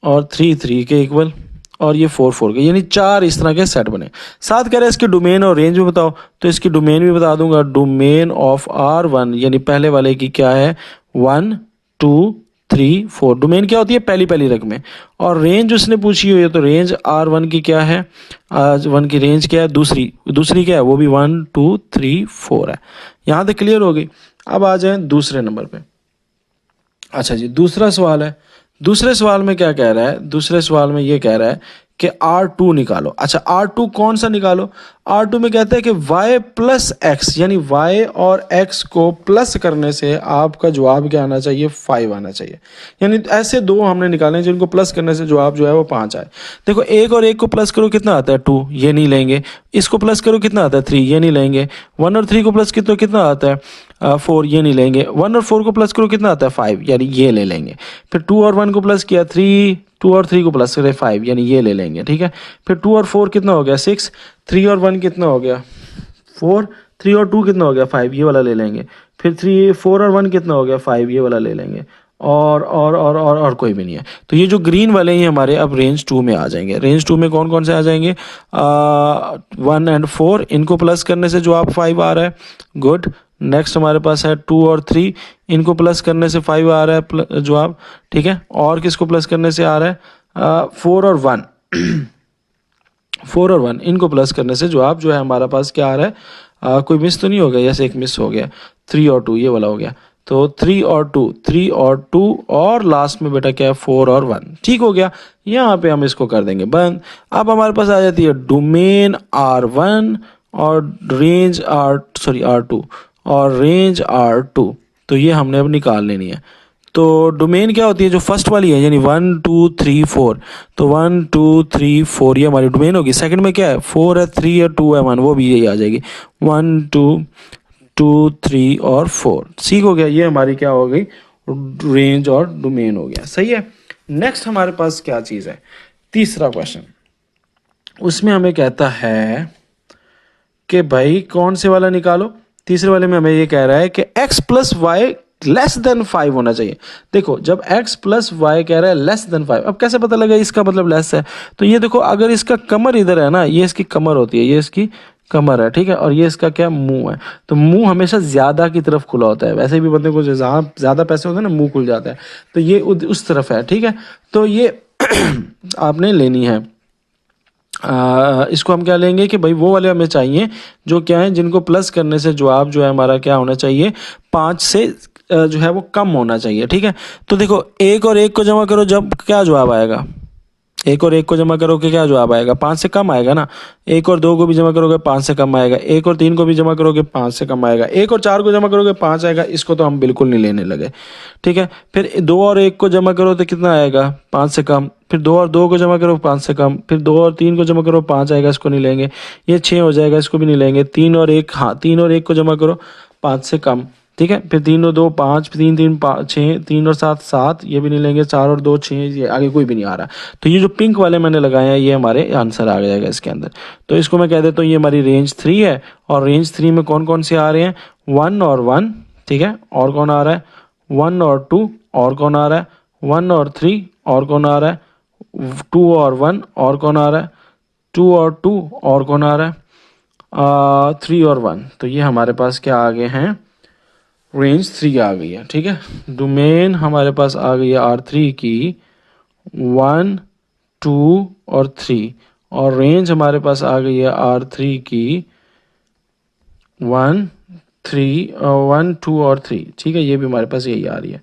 A: और 3 3 के इक्वल, और ये 4 4 के, यानी 4 इस तरह के सेट बने। साथ कह रहे हैं इसके डोमेन और रेंज भी बताओ, तो इसकी डोमेन भी बता दूंगा। डोमेन ऑफ R1 यानी पहले वाले की क्या है, 1 2 3 4। डोमेन क्या होती है, पहली पहली रकमें। और रेंज उसने पूछी हुई है, तो रेंज R1 की क्या है, R1 की रेंज क्या है, दूसरी दूसरी क्या है, वो भी 1 2 3 4 है। यहाँ तक क्लियर हो गई। अब आ जाए दूसरे नंबर पे। अच्छा जी, दूसरा सवाल है। दूसरे सवाल में क्या कह रहा है, दूसरे सवाल में ये कह रहा है कि R2 निकालो। अच्छा, R2 कौन सा निकालो, R2 में कहता है कि y प्लस एक्स, यानी y और x को प्लस करने से आपका जवाब क्या आना चाहिए, 5 आना चाहिए। यानी ऐसे दो हमने निकाले हैं जिनको प्लस करने से जवाब जो है वो 5 आए। देखो, एक और एक को प्लस करो कितना आता है, 2, ये नहीं लेंगे। इसको प्लस करो कितना आता है, 3, ये नहीं लेंगे। 1 और 3 को प्लस कितना कितना आता है, 4, ये नहीं लेंगे। 1 और 4 को प्लस करो कितना आता है, 5, यानी ये ले लेंगे। फिर 2 और 1 को प्लस किया 3, 2 और 3 को प्लस करें 5, यानी ये ले लेंगे, ठीक है। फिर 2 और 4 कितना हो गया, 6, 3 और 1 कितना हो गया, 4, 3 और 2 कितना हो गया, 5, ये वाला ले लेंगे। फिर 3 4 और 1 कितना हो गया, 5, ये वाला ले लेंगे। और कोई भी नहीं है। तो ये जो ग्रीन वाले हैं हमारे अब रेंज 2 में आ जाएंगे। रेंज 2 में कौन कौन से आ जाएंगे, 1 और 4, इनको प्लस करने से जो आप 5 आ रहा है, गुड। नेक्स्ट हमारे पास है 2 और 3, इनको प्लस करने से 5 आ रहा है जवाब, ठीक है। और किसको प्लस करने से आ रहा है, 4 और 1 4 और 1 इनको प्लस करने से जवाब जो है हमारा पास क्या आ रहा है, कोई मिस तो नहीं हो गया, जैसे एक मिस हो गया, 3 और 2 ये वाला हो गया। तो 3 और 2, 3 और 2, और लास्ट में बेटा क्या है, 4 और 1, ठीक हो गया। यहाँ पे हम इसको कर देंगे बंद। अब हमारे पास आ जाती है डोमेन R1 और रेंज R2 और रेंज R2। तो ये हमने अब निकाल लेनी है। तो डोमेन क्या होती है, जो फर्स्ट वाली है, यानी 1 2 3 4, तो 1 2 3 4 ये हमारी डोमेन होगी। सेकंड में क्या है, 4 है, 3 है, 2 है, 1, वो भी यही आ जाएगी, 1 2 2 3 और 4। ठीक हो गया, ये हमारी क्या हो गई, रेंज और डोमेन हो गया, सही है। नेक्स्ट हमारे पास क्या चीज़ है, तीसरा क्वेश्चन। उसमें हमें कहता है कि भाई कौन से वाला निकालो। तीसरे वाले में हमें ये कह रहा है कि x plus y less than 5 होना चाहिए। देखो, जब x प्लस वाई कह रहा है लेस देन 5, अब कैसे पता लगा इसका मतलब लेस है, तो ये देखो, अगर इसका कमर इधर है ना, ये इसकी कमर होती है, ये इसकी कमर है, ठीक है, और ये इसका क्या, मुंह है। तो मुंह हमेशा ज़्यादा की तरफ खुला होता है, वैसे भी बंदे को ज़्यादा पैसे होते हैं ना, मुंह खुल जाता है, तो ये उस तरफ है, ठीक है। तो ये आपने लेनी है। इसको हम क्या लेंगे कि भाई वो वाले हमें चाहिए जो क्या है, जिनको प्लस करने से जवाब जो है हमारा क्या होना चाहिए, 5 से जो है वो कम होना चाहिए, ठीक है। तो देखो, एक और एक को जमा करो, जब क्या जवाब आएगा, एक और एक को जमा करोगे क्या जवाब आएगा, 5 से कम आएगा ना। एक और 2 को भी जमा करोगे 5 से कम आएगा। एक और 3 को भी जमा करोगे 5 से कम आएगा। एक और 4 को जमा करोगे 5 आएगा। इसको तो हम बिल्कुल नहीं लेने लगे, ठीक है। फिर 2 और 1 को जमा करो तो कितना आएगा, 5 से कम। फिर 2 और 2 को जमा करो 5 से कम। फिर 2 और 3 को जमा करो 5 आएगा, इसको नहीं लेंगे। ये 6 हो जाएगा, इसको भी नहीं लेंगे। 3 और 1, हाँ 3 और 1 को जमा करो 5 से कम, ठीक है। फिर 3 और 2 5, 3 3 5 6, 3 और 7 7, ये भी नहीं लेंगे। 4 और 2 6, ये आगे कोई भी नहीं आ रहा। तो ये जो पिंक वाले मैंने लगाए हैं ये हमारे आंसर आ जाएगा इसके अंदर। तो इसको मैं कह देता हूँ ये हमारी रेंज 3 है। और रेंज 3 में कौन कौन से आ रहे हैं, 1 और 1, ठीक है। और कौन आ रहा है, 1 और 2, और कौन आ रहा है, 1 और 3, और कौन आ रहा है, 2 और 1, और कौन आ रहा है, 2 और 2, और कौन आ रहा है, 3 और 1। तो ये हमारे पास क्या आ गए हैं, रेंज 3 आ गई है, ठीक है। डोमेन हमारे पास आ गई है R3 की 1 2 और 3, और रेंज हमारे पास आ गई है R3 की 1 2 और 3, ठीक है। ये भी हमारे पास यही आ रही है।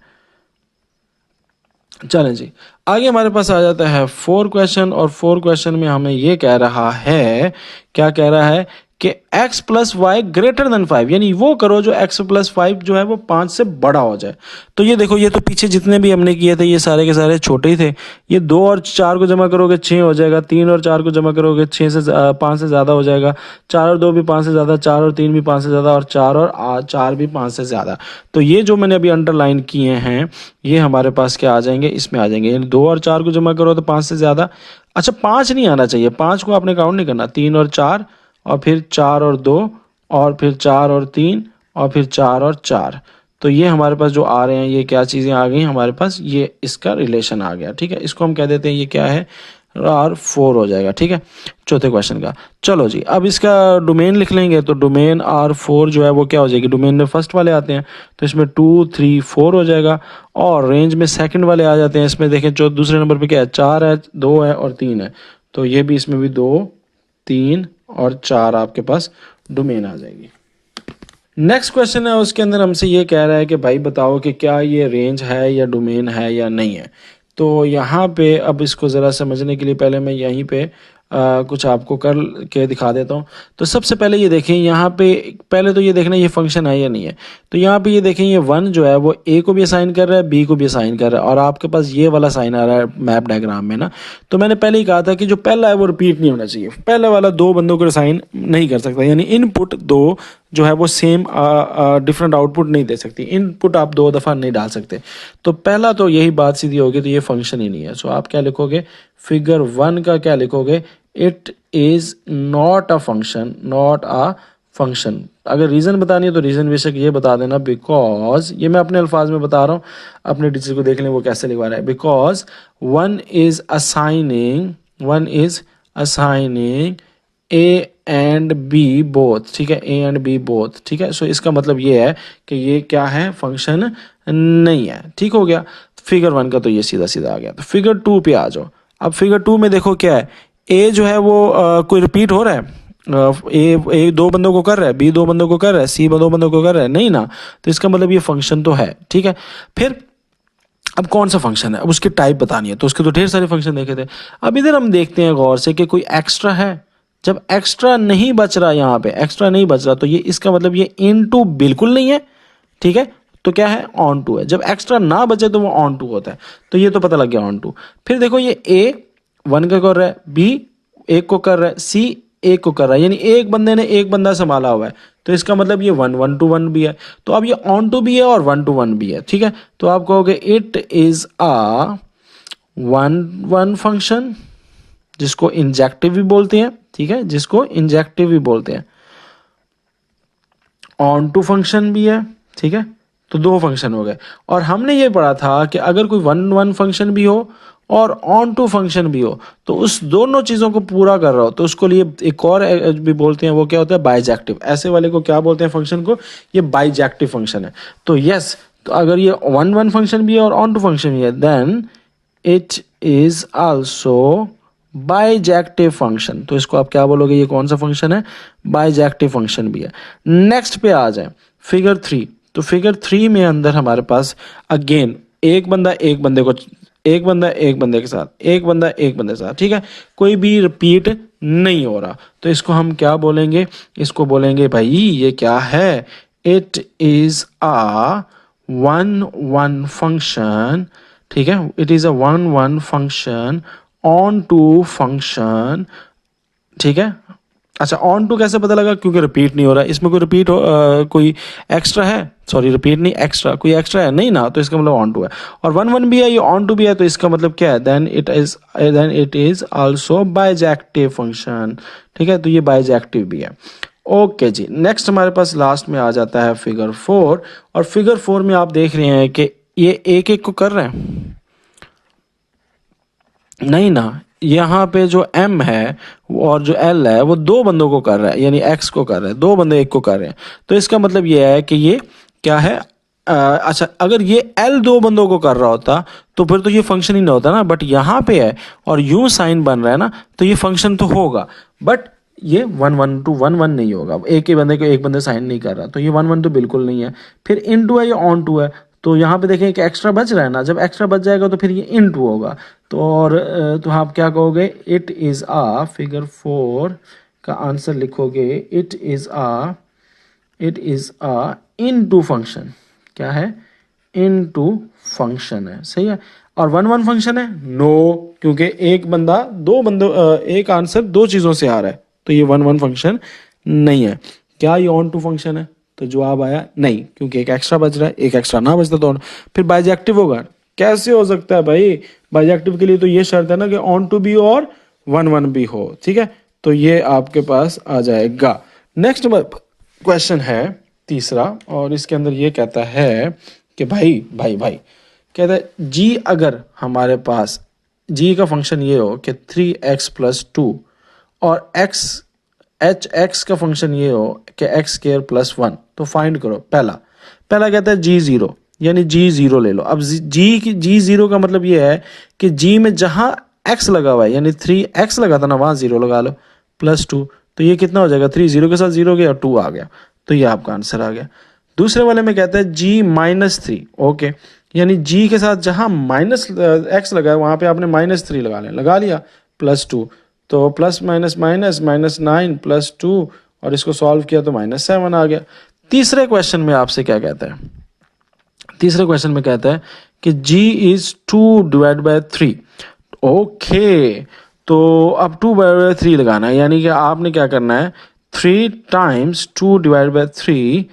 A: चलें जी, आगे हमारे पास आ जाता है 4 क्वेश्चन। और 4 क्वेश्चन में हमें ये कह रहा है, क्या कह रहा है कि x plus y greater than 5, यानी वो करो जो x प्लस 5 जो है वो 5 से बड़ा हो जाए। तो ये देखो, ये तो पीछे जितने भी हमने किए थे ये सारे के सारे छोटे ही थे। ये 2 और 4 को जमा करोगे 6 हो जाएगा, 3 और 4 को जमा करोगे 5 से ज़्यादा हो जाएगा, 4 और 2 भी 5 से ज़्यादा, 4 और 3 भी 5 से ज़्यादा, और 4 और 4 भी 5 से ज़्यादा। तो ये जो मैंने अभी अंडरलाइन किए हैं ये हमारे पास क्या आ जाएंगे, इसमें आ जाएंगे। यानी 2 और 4 को जमा करो तो 5 से ज़्यादा, अच्छा 5 नहीं आना चाहिए, 5 को आपने काउंट नहीं करना, 3 और 4 और फिर 4 और 2 और फिर 4 और 3 और फिर 4 और 4। तो ये हमारे पास जो आ रहे हैं ये क्या चीज़ें आ गई हमारे पास, ये इसका रिलेशन आ गया। ठीक है, इसको हम कह देते हैं ये क्या है, R4 हो जाएगा। ठीक है, चौथे क्वेश्चन का। चलो जी, अब इसका डोमेन लिख लेंगे। तो डोमेन R4 जो है वो क्या हो जाएगी, डोमेन में फर्स्ट वाले आते हैं तो इसमें 2 3 4 हो जाएगा, और रेंज में सेकंड वाले आ जाते हैं। इसमें देखें जो दूसरे नंबर पे क्या है, 4 है, 2 है और 3 है। तो ये भी इसमें भी 2 3 और 4 आपके पास डोमेन आ जाएगी। नेक्स्ट क्वेश्चन है, उसके अंदर हमसे ये कह रहा है कि भाई बताओ कि क्या ये रेंज है या डोमेन है या नहीं है। तो यहाँ पे अब इसको ज़रा समझने के लिए पहले मैं यहीं पे कुछ आपको कर के दिखा देता हूँ। तो सबसे पहले ये देखें, यहाँ पे पहले तो ये देखना ये फंक्शन है या नहीं है। तो यहाँ पे ये देखें, ये 1 जो है वो a को भी असाइन कर रहा है, b को भी असाइन कर रहा है, और आपके पास ये वाला साइन आ रहा है मैप डायग्राम में ना। तो मैंने पहले ही कहा था कि जो पहला है वो रिपीट नहीं होना चाहिए, पहला वाला 2 बंदों को असाइन नहीं कर सकता, यानी इनपुट 2 जो है वो सेम डिफरेंट आउटपुट नहीं दे सकती, इनपुट आप 2 दफ़ा नहीं डाल सकते। तो पहला तो यही बात सीधी होगी, तो ये फंक्शन ही नहीं है। सो आप क्या लिखोगे, फिगर 1 का क्या लिखोगे, it is not a function, not a function. अगर रीज़न बतानी है तो रीज़न बेशक ये बता देना, बिकॉज ये मैं अपने अल्फाज में बता रहा हूँ, अपने टीचर को देख लें वो कैसे लिखवा रहा है। Because one is assigning A and B both. ठीक है, ए एंड बी बोथ। ठीक है, सो इसका मतलब ये है कि ये क्या है, फंक्शन नहीं है। ठीक हो गया, फिगर 1 का तो ये सीधा सीधा आ गया। तो फिगर 2 पे आ जाओ। अब फिगर 2 में देखो क्या है, ए जो है वो कोई रिपीट हो रहा है, ए 2 बंदों को कर रहा है, बी 2 बंदों को कर रहा है, सी 2 बंदों को कर रहा है, नहीं ना। तो इसका मतलब ये फंक्शन तो है। ठीक है, फिर अब कौन सा फंक्शन है, अब उसकी टाइप बतानी है। तो उसके तो ढेर सारे फंक्शन देखे थे। अब इधर हम देखते हैं गौर से कि कोई एक्स्ट्रा है। जब एक्स्ट्रा नहीं बच रहा, यहाँ पे एक्स्ट्रा नहीं बच रहा, तो ये इसका मतलब ये इनटू बिल्कुल नहीं है। ठीक है, तो क्या है, ऑन टू है। जब एक्स्ट्रा ना बचे तो वो ऑन टू होता है। तो ये तो पता लग गया ऑन टू। फिर देखो ये ए 1 का कर रहा है, बी 1 को कर रहा है, सी 1 को कर रहा है, यानी एक बंदे ने एक बंदा संभाला हुआ है। तो इसका मतलब ये 1 to 1 भी है। तो अब ये ऑन टू भी है और 1 to 1 भी है। ठीक है, तो आप कहोगे इट इज अ 1 फंक्शन, जिसको इंजेक्टिव भी बोलते हैं। ठीक है, जिसको इंजेक्टिव भी बोलते हैं। ऑन टू फंक्शन भी है। ठीक है, तो 2 फंक्शन हो गए। और हमने ये पढ़ा था कि अगर कोई 1 फंक्शन भी हो और ऑन टू फंक्शन भी हो, तो उस दोनों चीज़ों को पूरा कर रहा हो, तो उसको लिए एक और भी बोलते हैं, वो क्या होता है, बाइजेक्टिव। ऐसे वाले को क्या बोलते हैं, फंक्शन को, ये बाइजेक्टिव फंक्शन है। तो यस, तो अगर ये 1 फंक्शन भी है और ऑन टू फंक्शन भी है, then it is also bijective function. तो इसको आप क्या बोलोगे, ये कौन सा फंक्शन है, बाइजेक्टिव फंक्शन भी है। नेक्स्ट पे आ जाए, फिगर 3। तो फिगर 3 में अंदर हमारे पास अगेन एक बंदा एक बंदे को, एक बंदा एक बंदे के साथ, एक बंदा एक बंदे के साथ। ठीक है, कोई भी रिपीट नहीं हो रहा। तो इसको हम क्या बोलेंगे, इसको बोलेंगे भाई ये क्या है, इट इज अ 1 फंक्शन। ठीक है, it is a 1 function onto function. ठीक है, अच्छा ऑन टू कैसे पता लगा, क्योंकि रिपीट नहीं हो रहा है। इसमें कोई रिपीट हो कोई एक्स्ट्रा है, सॉरी रिपीट नहीं, एक्स्ट्रा कोई एक्स्ट्रा है नहीं ना, तो इसका मतलब ऑन टू है। और 1 भी है, ये ऑन टू भी है, तो इसका मतलब क्या है, then it is also bijective function. ठीक है, तो ये बाइजेक्टिव भी है। ओके जी, नेक्स्ट हमारे पास लास्ट में आ जाता है फिगर 4। और फिगर 4 में आप देख रहे हैं कि ये एक एक को कर रहे हैं, नहीं ना, यहाँ पे जो m है और जो l है वो 2 बंदों को कर रहा है, यानी x को कर रहा है, 2 बंदे एक को कर रहे हैं। तो इसका मतलब ये है कि ये क्या है, अच्छा अगर ये l 2 बंदों को कर रहा होता तो फिर तो ये फंक्शन ही ना होता ना, बट यहाँ पे है और यूं साइन बन रहा है ना, तो ये फंक्शन तो होगा, बट ये 1 to 1 नहीं होगा। एक ही बंदे को एक बंदे साइन नहीं कर रहा, तो ये 1 तो बिल्कुल नहीं है। फिर इन टू है, ये ऑन टू है। तो यहाँ पे देखें कि एक्स्ट्रा बच रहा है ना, जब एक्स्ट्रा बच जाएगा तो फिर ये इन टू होगा। तो और तो आप क्या कहोगे, इट इज़ आ, फिगर 4 का आंसर लिखोगे it is a into function. क्या है? इनटू फंक्शन है, सही है। और वन वन फंक्शन है? नो, क्योंकि एक आंसर दो चीज़ों से आ रहा है, तो ये वन वन फंक्शन नहीं है। क्या ये ऑन टू फंक्शन है? तो जवाब आया नहीं, क्योंकि एक एक्स्ट्रा बच रहा है, एक एक्स्ट्रा ना बचता तो फिर बाइजेक्टिव होगा। कैसे हो सकता है भाई? बाइजेक्टिव के लिए तो ये शर्त है ना कि ऑन टू भी और वन वन भी हो, ठीक है। तो ये आपके पास आ जाएगा। नेक्स्ट क्वेश्चन है तीसरा, और इसके अंदर ये कहता है कि भाई भाई भाई कहता है जी, अगर हमारे पास जी का फंक्शन ये हो कि 3x+2 और एक्स का फंक्शन ये हो कि x² + 1, तो फाइंड करो। पहला कहता है g0, यानी g0 ले लो। अब g0 का मतलब ये है कि g में जहां x लगा हुआ है, यानी 3x लगा था ना, वहां 0 लगा लो, +2, तो ये कितना हो जाएगा? 3 0 के साथ 0 गया, 2 आ गया, तो ये आपका आंसर आ गया। दूसरे वाले में कहता है g-3, ओके, यानी g के साथ जहां -x लगा है वहां पे आपने -3 लगा लिया, +2, तो प्लस माइनस माइनस -9 +2, और इसको सॉल्व किया तो -7 आ गया। तीसरे क्वेश्चन में आपसे क्या कहता है? तीसरे क्वेश्चन में कहता है कि g इज 2/3। ओके, तो अब 2/3 लगाना है, यानी कि आपने क्या करना है? 3 × 2/3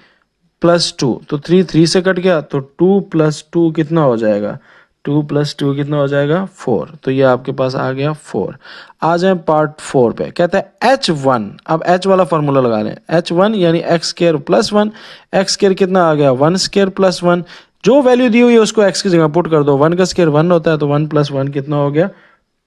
A: +2, तो 3 3 से कट गया, तो 2 + 2 कितना हो जाएगा? 2 + 2 कितना हो जाएगा? 4, तो ये आपके पास आ गया 4। आ जाए पार्ट 4 पे, कहता है h1। अब h वाला फॉर्मूला लगा लें, h1 यानी x² + 1, x² कितना आ गया? 1² + 1। जो वैल्यू दी हुई है उसको x की जगह पुट कर दो, 1 का स्क्वायर 1 होता है, तो 1 + 1 कितना हो गया?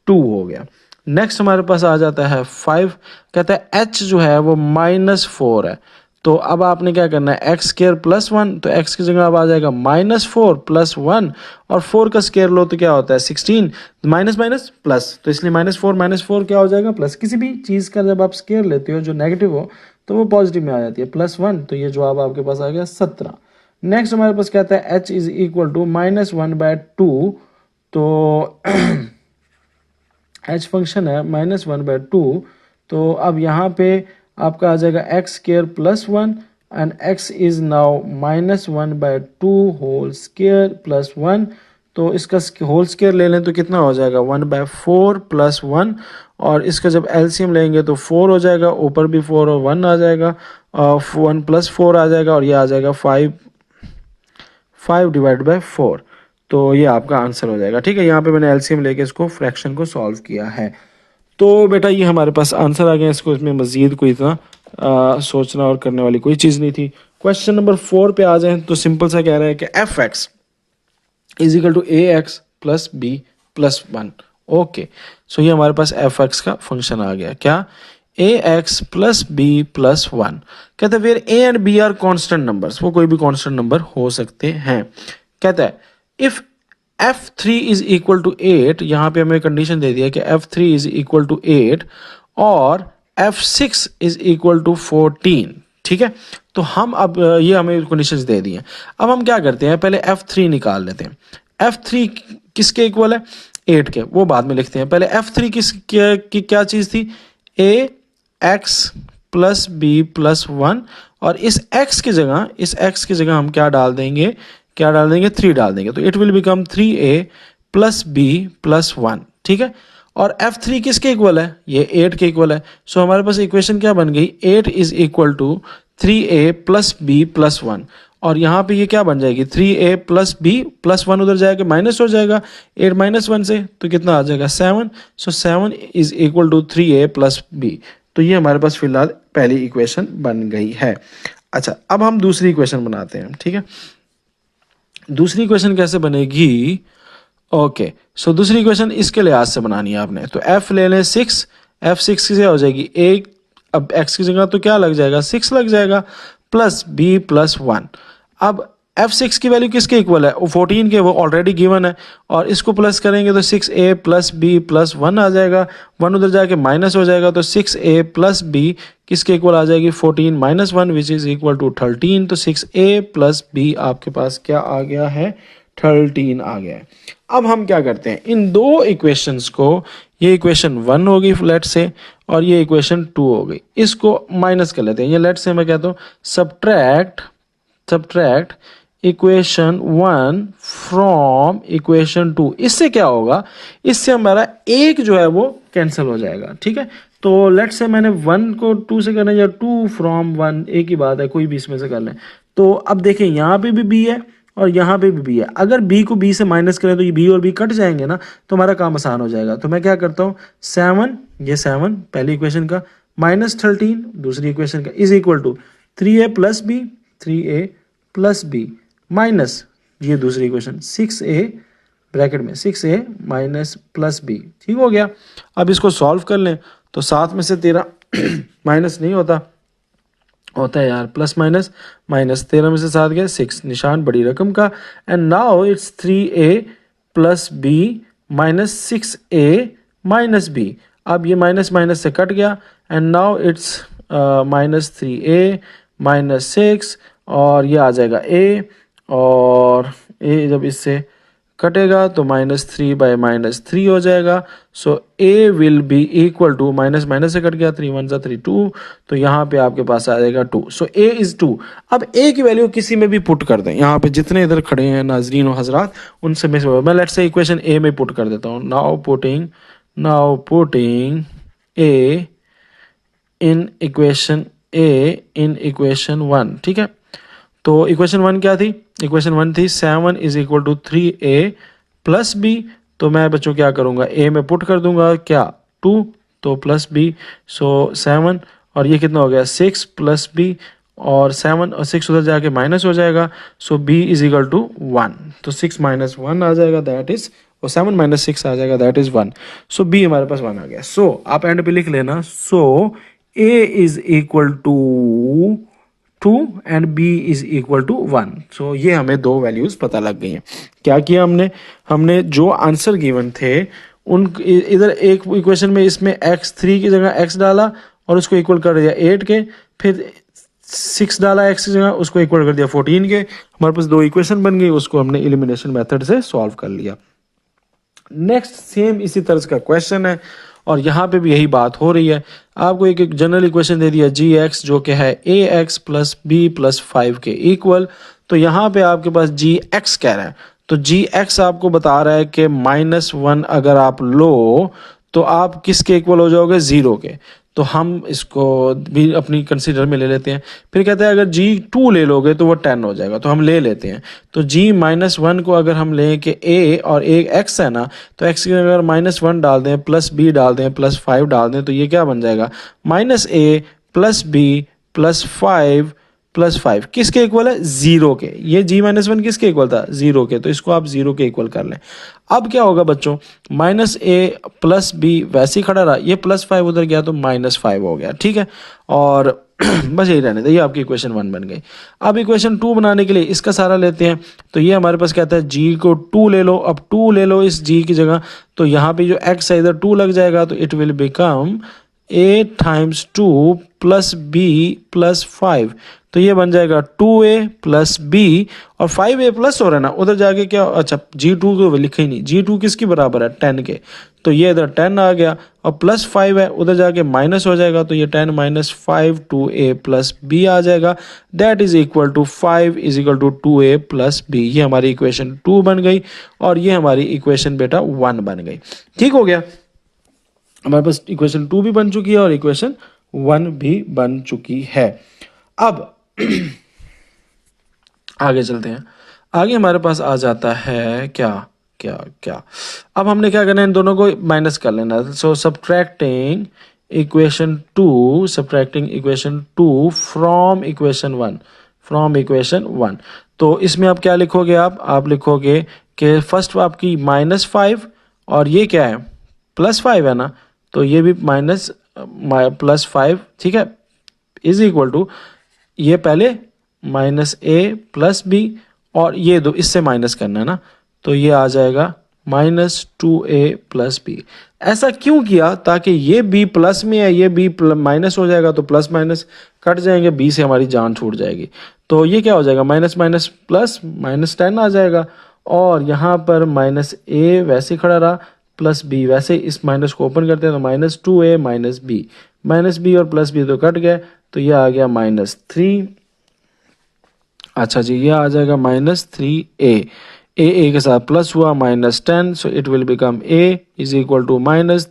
A: 2 हो गया। नेक्स्ट हमारे पास आ जाता है 5, कहता है h जो है वो -4 है, तो अब आपने क्या करना है? x² + 1, तो x की जगह अब आ जाएगा -4 + 1, और 4 का स्क्वायर लो तो क्या होता है? 16, माइनस माइनस प्लस, तो इसलिए -4 क्या हो जाएगा? प्लस। किसी भी चीज़ का जब आप स्क्वायर लेते हो जो नेगेटिव हो तो वो पॉजिटिव में आ जाती है, +1, तो ये जवाब आपके पास आ गया 17। नेक्स्ट हमारे पास कहता है h इज इक्वल टू -1/2, तो h फंक्शन है -1/2, तो अब यहाँ पे आपका आ जाएगा x² + 1, and x is now -1/2 whole square + 1, तो इसका होल स्क्वायर ले लें तो कितना हो जाएगा? 1/4 + 1, और इसका जब एलसीएम लेंगे तो 4 हो जाएगा, ऊपर भी 4 और 1 आ जाएगा, 1 + 4 आ जाएगा, और ये आ जाएगा 5/4, तो ये आपका आंसर हो जाएगा। ठीक है, यहाँ पे मैंने एलसीएम लेके इसको फ्रैक्शन को सॉल्व किया है। तो बेटा ये हमारे पास आंसर आ गया, इसको इसमें मजीद कोई इतना सोचना और करने वाली कोई चीज़ नहीं थी। क्वेश्चन नंबर 4 पे आ जाएं तो सिंपल सा कह रहा है कि f(x) = ax + b + 1। ओके, सो ये हमारे पास f(x) का फंक्शन आ गया। क्या? ax + b + 1। कहते हैं where a and b are constant numbers, वो कोई भी कॉन्स्टेंट नंबर हो सकते हैं। कहता है if f3 is equal to 8, यहाँ पे हमें कंडीशन दे दिया कि f3 इज इक्वल टू 8 और f6 इज इक्वल टू 14। ठीक है, तो हम अब ये हमें कंडीशंस दे दी हैं। अब हम क्या करते हैं? पहले f3 निकाल लेते हैं। f3 किसके इक्वल है? 8 के, वो बाद में लिखते हैं। पहले f3 की क्या चीज़ थी? ax + b + 1, और इस x की जगह हम क्या डाल देंगे? 3 डाल देंगे, तो it will become 3a + b + 1। ठीक है, और f3 किसके इक्वल है? ये 8 के इक्वल है। सो हमारे पास इक्वेशन क्या बन गई? 8 is equal to 3a + b + 1, और यहाँ पे ये क्या बन जाएगी? 3a + b + 1 उधर जाएगा, माइनस हो जाएगा 8 - 1 से, तो कितना आ जाएगा? 7। So 7 is equal to 3a + b, तो ये हमारे पास फिलहाल पहली इक्वेशन बन गई है। अच्छा, अब हम दूसरी इक्वेशन बनाते हैं। ठीक है, दूसरी इक्वेशन कैसे बनेगी? ओके, सो दूसरी इक्वेशन इसके लिहाज से बनानी है आपने, तो f ले लें 6, f6 से हो जाएगी 1, अब x की जगह तो क्या लग जाएगा? 6 लग जाएगा, प्लस b + 1। अब f6 की वैल्यू किसके इक्वल है? वो 14 के, वो ऑलरेडी गिवन है, और इसको प्लस करेंगे तो 6a + b + 1 आ जाएगा, 1 उधर जाके माइनस हो जाएगा, तो 6a + b किसके इक्वल आ जाएगी? 14 - 1 विच इज इक्वल टू 13, तो 6a + b आपके पास क्या आ गया है? 13 आ गया है। अब हम क्या करते हैं, इन दो इक्वेशंस को, ये इक्वेशन 1 होगी लेट से, और ये इक्वेशन 2 हो गई, इसको माइनस कर लेते हैं। ये लेट से मैं कहता हूँ सब्ट्रैक्ट इक्वेशन 1 फ्रॉम इक्वेशन 2। इससे क्या होगा, इससे हमारा एक जो है वो कैंसिल हो जाएगा, ठीक है। तो लेट से मैंने 1 को 2 से करना है या 2 फ्रॉम 1, एक ही बात है, कोई भी इसमें से कर लें। तो अब देखें यहाँ पे भी बी है और यहाँ पे भी बी है, अगर बी को बी से माइनस करें तो ये बी और बी कट जाएंगे ना, तो हमारा काम आसान हो जाएगा। तो मैं क्या करता हूँ, 7, ये 7 पहली इक्वेशन का, -13 दूसरी इक्वेशन का, is equal to 3a plus B, 3a plus B minus ये दूसरी इक्वेशन 6a ब्रैकेट में 6a माइनस प्लस बी। ठीक हो गया। अब इसको सॉल्व कर लें तो 7 में से 13 माइनस नहीं होता है यार, प्लस माइनस, -13 में से 7 गया 6, निशान बड़ी रकम का। And now it's 3a plus B minus 6a minus B. अब ये माइनस माइनस से कट गया and now it's -3a minus 6, और ये आ जाएगा a, और a जब इससे कटेगा तो -3 बाय -3 हो जाएगा। So a will be equal to, minus minus से कट गया, 3 1 3 2, तो यहाँ पे आपके पास आ जाएगा 2। सो a इज़ 2। अब a की वैल्यू किसी में भी पुट कर दें, यहाँ पे जितने इधर खड़े हैं नाजरीन और हजरात, उनसे मैं लेट्स से इक्वेशन a में पुट कर देता हूँ। Now putting a in equation 1, ठीक है। तो इक्वेशन 1 क्या थी, इक्वेशन 1 थी 7 is equal to 3a plus B. तो मैं बच्चों क्या करूँगा, a में पुट कर दूंगा क्या, 2, तो प्लस बी, सो 7, और ये कितना हो गया 6 प्लस बी, और 7 और 6 उधर जाके माइनस हो जाएगा, सो b इज इक्वल टू 1। तो 6 माइनस 1 आ जाएगा, दैट इज, और 7 माइनस 6 आ जाएगा, दैट इज 1। सो b हमारे पास 1 आ गया। सो आप एंड पे लिख लेना, so a is equal to 2 and b is equal to 1। So ये हमें दो वैल्यूज पता लग गई हैं। क्या किया हमने जो आंसर गिवन थे उन इधर एक इक्वेशन में, इसमें x3 की जगह x डाला और उसको इक्वल कर दिया 8 के, फिर 6 डाला x की जगह, उसको इक्वल कर दिया 14 के। हमारे पास दो इक्वेशन बन गई, उसको हमने एलिमिनेशन मेथड से सॉल्व कर लिया। नेक्स्ट सेम इसी तरह का क्वेश्चन है और यहाँ पे भी यही बात हो रही है। आपको एक जनरल इक्वेशन दे दिया जी एक्स, जो कि है ए एक्स प्लस बी प्लस 5 के इक्वल। तो यहाँ पे आपके पास जी एक्स कह रहा है, तो जी एक्स आपको बता रहा है कि -1 अगर आप लो तो आप किसके इक्वल हो जाओगे, 0 के। तो हम इसको भी अपनी कंसीडर में ले लेते हैं। फिर कहते हैं अगर g2 ले लोगे तो वो 10 हो जाएगा, तो हम ले लेते हैं। तो g-1 को अगर हम लें कि a और एक x है ना, तो x की अगर -1 डाल दें प्लस b डाल दें प्लस 5 डाल दें, तो ये क्या बन जाएगा, -a plus b plus 5 plus 5 किसके इक्वल है, 0 के। ये g-1 किसके इक्वल था, 0 के, तो इसको आप 0 के इक्वल कर लें। अब क्या होगा बच्चों, -a प्लस b वैसे ही खड़ा रहा, ये +5 उधर गया तो -5 हो गया, ठीक है। और बस यही रहने दे, ये आपकी इक्वेशन 1 बन गई। अब इक्वेशन 2 बनाने के लिए इसका सारा लेते हैं। तो ये हमारे पास कहता है g को 2 ले लो। अब 2 ले लो इस g की जगह, तो यहाँ पे जो x है इधर 2 लग जाएगा, तो it will become a times 2 plus b plus 5। तो ये बन जाएगा 2a प्लस b, और 5a प्लस हो रहा है ना, उधर जाके क्या, अच्छा g2 को लिखा ही नहीं, g2 किसकी बराबर है, 10 के। तो ये इधर 10 आ गया, और प्लस 5 है, उधर जाके माइनस हो जाएगा, तो ये 10 माइनस 5 2a प्लस b आ जाएगा। That is equal to 5 is equal to 2a plus b। ये हमारी इक्वेशन 2 बन गई, और ये हमारी इक्वेशन बेटा 1 बन गई। ठीक हो गया, हमारे पास इक्वेशन 2 भी बन चुकी है और इक्वेशन 1 भी बन चुकी है। अब आगे चलते हैं। आगे हमारे पास आ जाता है क्या क्या क्या, अब हमने क्या करना है, इन दोनों को माइनस कर लेना। सो सब्ट्रैक्टिंग इक्वेशन 2 फ्रॉम इक्वेशन 1। तो इसमें आप क्या लिखोगे, आप लिखोगे कि फर्स्ट आपकी -5, और ये क्या है, +5 है ना, तो ये भी +5, ठीक है, इज इक्वल टू, ये पहले -a प्लस b, और ये दो इससे माइनस करना है ना, तो ये आ जाएगा -2a प्लस b। ऐसा क्यों किया, ताकि ये b प्लस में है, ये b माइनस हो जाएगा, तो प्लस माइनस कट जाएंगे, b से हमारी जान छूट जाएगी। तो ये क्या हो जाएगा, माइनस माइनस प्लस, -10 आ जाएगा, और यहाँ पर माइनस ए वैसे खड़ा रहा, प्लस बी वैसे, इस माइनस को ओपन करते हैं तो माइनस 2a माइनस बी और प्लस बी तो कट गए, तो ये आ गया -3। अच्छा जी, ये आ जाएगा -3a, ए के साथ प्लस हुआ -10, so it will become a is equal to -10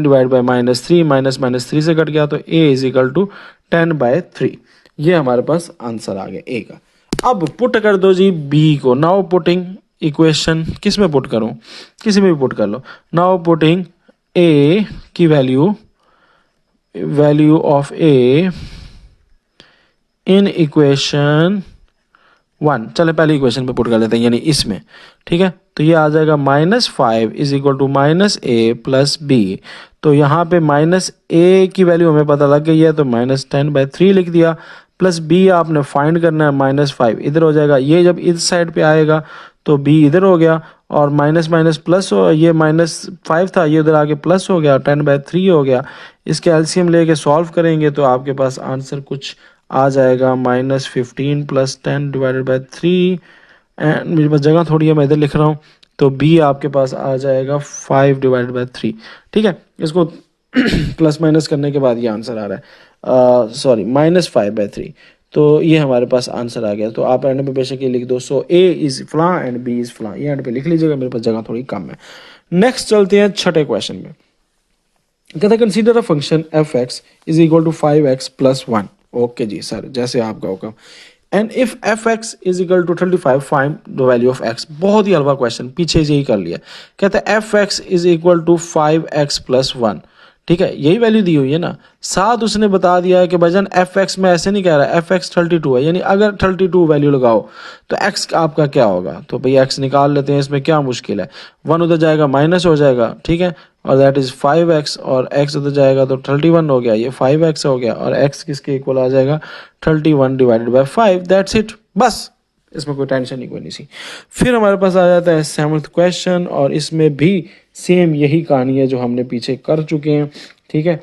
A: divide by -3, -3 से कट गया तो a इज इक्वल टू 10/3। ये हमारे पास आंसर आ गया a का। अब पुट कर दो जी b को। नाउ पुटिंग इक्वेशन किस में पुट करूं, किसी में भी पुट कर लो। नाउ पुटिंग a की value of a in equation 1, चले पहले इक्वेशन पे पुट कर लेते हैं, यानी इसमें, ठीक है। तो ये आ जाएगा -5 is equal to -a plus b। तो यहाँ पे -a की वैल्यू हमें पता लग गई है, तो -10/3 लिख दिया, प्लस b आपने फाइंड करना है, -5 इधर हो जाएगा, ये जब इस साइड पे आएगा तो b इधर हो गया, और माइनस माइनस प्लस हो, ये -5 था, ये उधर आके प्लस हो गया, 10/3 हो गया। इसके एलसीएम लेके सॉल्व करेंगे तो आपके पास आंसर कुछ आ जाएगा -15 + 10 डिवाइडेड बाई 3, एंड मेरे पास जगह थोड़ी है, मैं इधर लिख रहा हूँ, तो b आपके पास आ जाएगा 5 डिवाइडेड बाई 3, ठीक है। इसको प्लस माइनस करने के बाद ये आंसर आ रहा है, सॉरी -5/3, तो ये हमारे पास आंसर आ गया। तो आप एंड में बेशक ये लिख दो, सो a इज़ फलां एंड b इज़ फलां, ये एंड पे लिख लीजिएगा, मेरे पास जगह थोड़ी कम है। नेक्स्ट चलते हैं छठे क्वेश्चन में। कहता है consider a function f(x) is equal to 5x + 1। Okay जी सर, जैसे आपका हुक्म। And if f(x) is equal to 35, find the value of x। बहुत ही हलवा क्वेश्चन, पीछे से ही कर लिया। कहता है f(x) is equal to 5x + 1, ठीक है, यही वैल्यू दी हुई है ना। साथ उसने बता दिया है कि भाईजान f(x) में ऐसे नहीं कह रहा, f(x) 32 है, यानी अगर 32 वैल्यू लगाओ तो x आपका क्या होगा। तो भाई x निकाल लेते हैं, इसमें क्या मुश्किल है, 1 उधर जाएगा माइनस हो जाएगा, ठीक है, और दैट इज 5x, और x उधर जाएगा तो 31 हो गया, ये 5x हो गया, और x किसके इक्वल आ जाएगा 31 डिवाइडेड बाई 5, दैट्स इट, बस, इसमें कोई टेंशन ही कोई नहीं सी। फिर हमारे पास आ जाता है 7th क्वेश्चन, और इसमें भी सेम यही कहानी है जो हमने पीछे कर चुके हैं, ठीक है।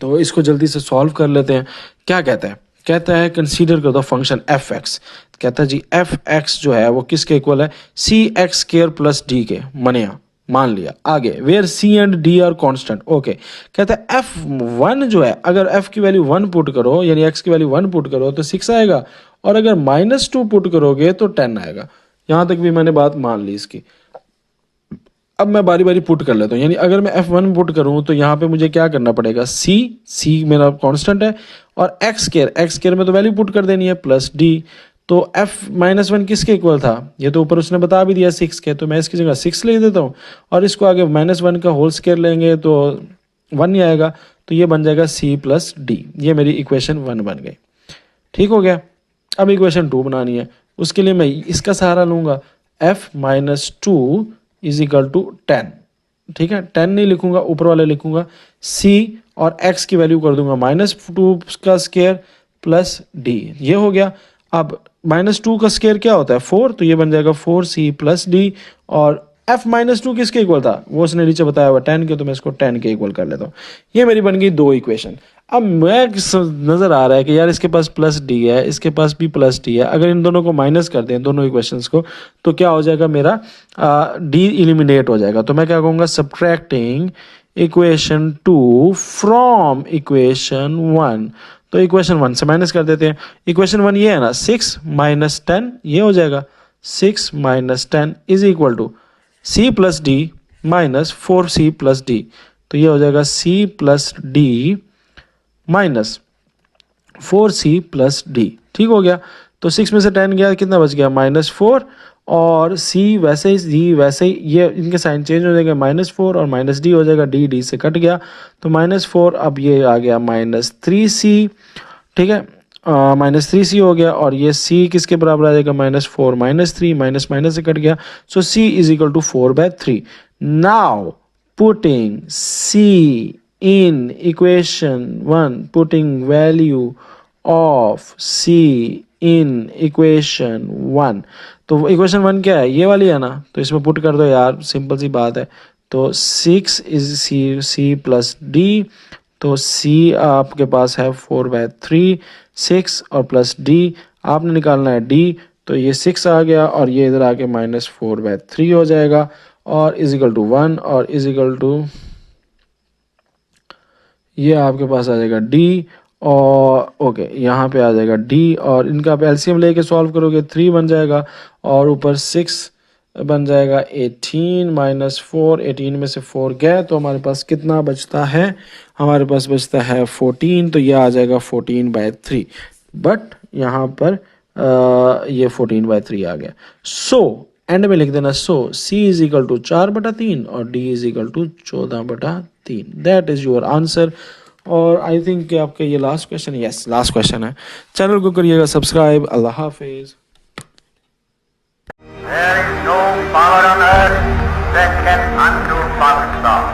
A: तो इसको जल्दी से सॉल्व कर लेते हैं। क्या कहता है, कहता है कंसीडर कर दो फंक्शन f(x), कहता है जी f(x) जो है वो किसके इक्वल है, cx² + d के, मनिया मान लिया। आगे where c and d are constant, okay. कहता है f1 जो है, अगर f की वैल्यू 1 पुट करो, यानी x की वैल्यू 1 पुट करो तो 6 आएगा, और अगर -2 पुट करोगे तो 10 आएगा। यहां तक भी मैंने बात मान ली इसकी। अब मैं बारी बारी पुट कर लेता हूँ, यानी अगर मैं f1 पुट करूँ तो यहाँ पे मुझे क्या करना पड़ेगा, c मेरा कांस्टेंट है, और x² में तो वैल्यू पुट कर देनी है प्लस d। तो f-1 किसके इक्वल था, ये तो ऊपर उसने बता भी दिया 6 के, तो मैं इसकी जगह 6 लिख देता हूँ, और इसको आगे -1 का होल स्क्वायर लेंगे तो 1 ही आएगा, तो ये बन जाएगा c + d। ये मेरी इक्वेशन 1 बन गई, ठीक हो गया। अब इक्वेशन 2 बनानी है, उसके लिए मैं इसका सहारा लूँगा, f-2 इज इक्वल टू 10, ठीक है, 10 नहीं लिखूंगा, ऊपर वाले लिखूंगा c, और x की वैल्यू कर दूंगा -2 का स्क्वायर प्लस d, ये हो गया। अब -2 का स्क्वायर क्या होता है 4, तो ये बन जाएगा 4c + d, और f-2 किसके इक्वल था, वो उसने नीचे बताया हुआ 10 के, तो मैं इसको 10 के इक्वल कर लेता हूँ। ये मेरी बन गई 2 इक्वेशन। अब मैं नज़र आ रहा है कि यार इसके पास प्लस डी है, इसके पास भी प्लस डी है, अगर इन दोनों को माइनस कर दें, दोनों इक्वेशंस को, तो क्या हो जाएगा, मेरा डी एलिमिनेट हो जाएगा। तो मैं क्या कहूँगा, सब्ट्रैक्टिंग इक्वेशन 2 फ्रॉम इक्वेशन 1। तो इक्वेशन 1 से माइनस कर देते हैं। इक्वेशन 1 ये है ना, 6 - 10, ये हो जाएगा 6 - 10 is equal to c + d - 4c + d। तो ये हो जाएगा c + d -4c + d, ठीक हो गया। तो 6 में से 10 गया, कितना बच गया, -4, और c वैसे ही ये इनके साइन चेंज हो जाएगा, -4 और -d हो जाएगा, d से कट गया, तो -4, अब ये आ गया -3c, ठीक है, -3c हो गया, और ये c किसके बराबर आ जाएगा, -4 -3, माइनस से कट गया, so c is equal to 4/3। Now putting c in equation 1, putting value of c in equation 1, तो इक्वेशन 1 क्या है, ये वाली है ना, तो इसमें पुट कर दो यार, सिंपल सी बात है। तो 6 इज c + d, तो c आपके पास है 4/3, 6 और प्लस d, आपने निकालना है d, तो ये 6 आ गया और ये इधर आके -4/3 हो जाएगा और इजिकल टू 1 और इजिकल टू ये आपके पास आ जाएगा d और ओके यहाँ पे आ जाएगा d और इनका आप एलसीएम लेके सॉल्व करोगे 3 बन जाएगा और ऊपर 6 बन जाएगा 18 -4 18 में से 4 गया तो हमारे पास कितना बचता है, हमारे पास बचता है 14, तो ये आ जाएगा 14/3 बट यहाँ पर ये 14/3 आ गया। सो एंड में लिख देना so c is equal to 4/3 और d is equal to 14/3। That is your answer. और आई थिंक कि आपका ये last question, yes last question है। चैनल को करिएगा सब्सक्राइब। अल्लाह हाफिज।
B: There is no power on earth that can undo Pakistan.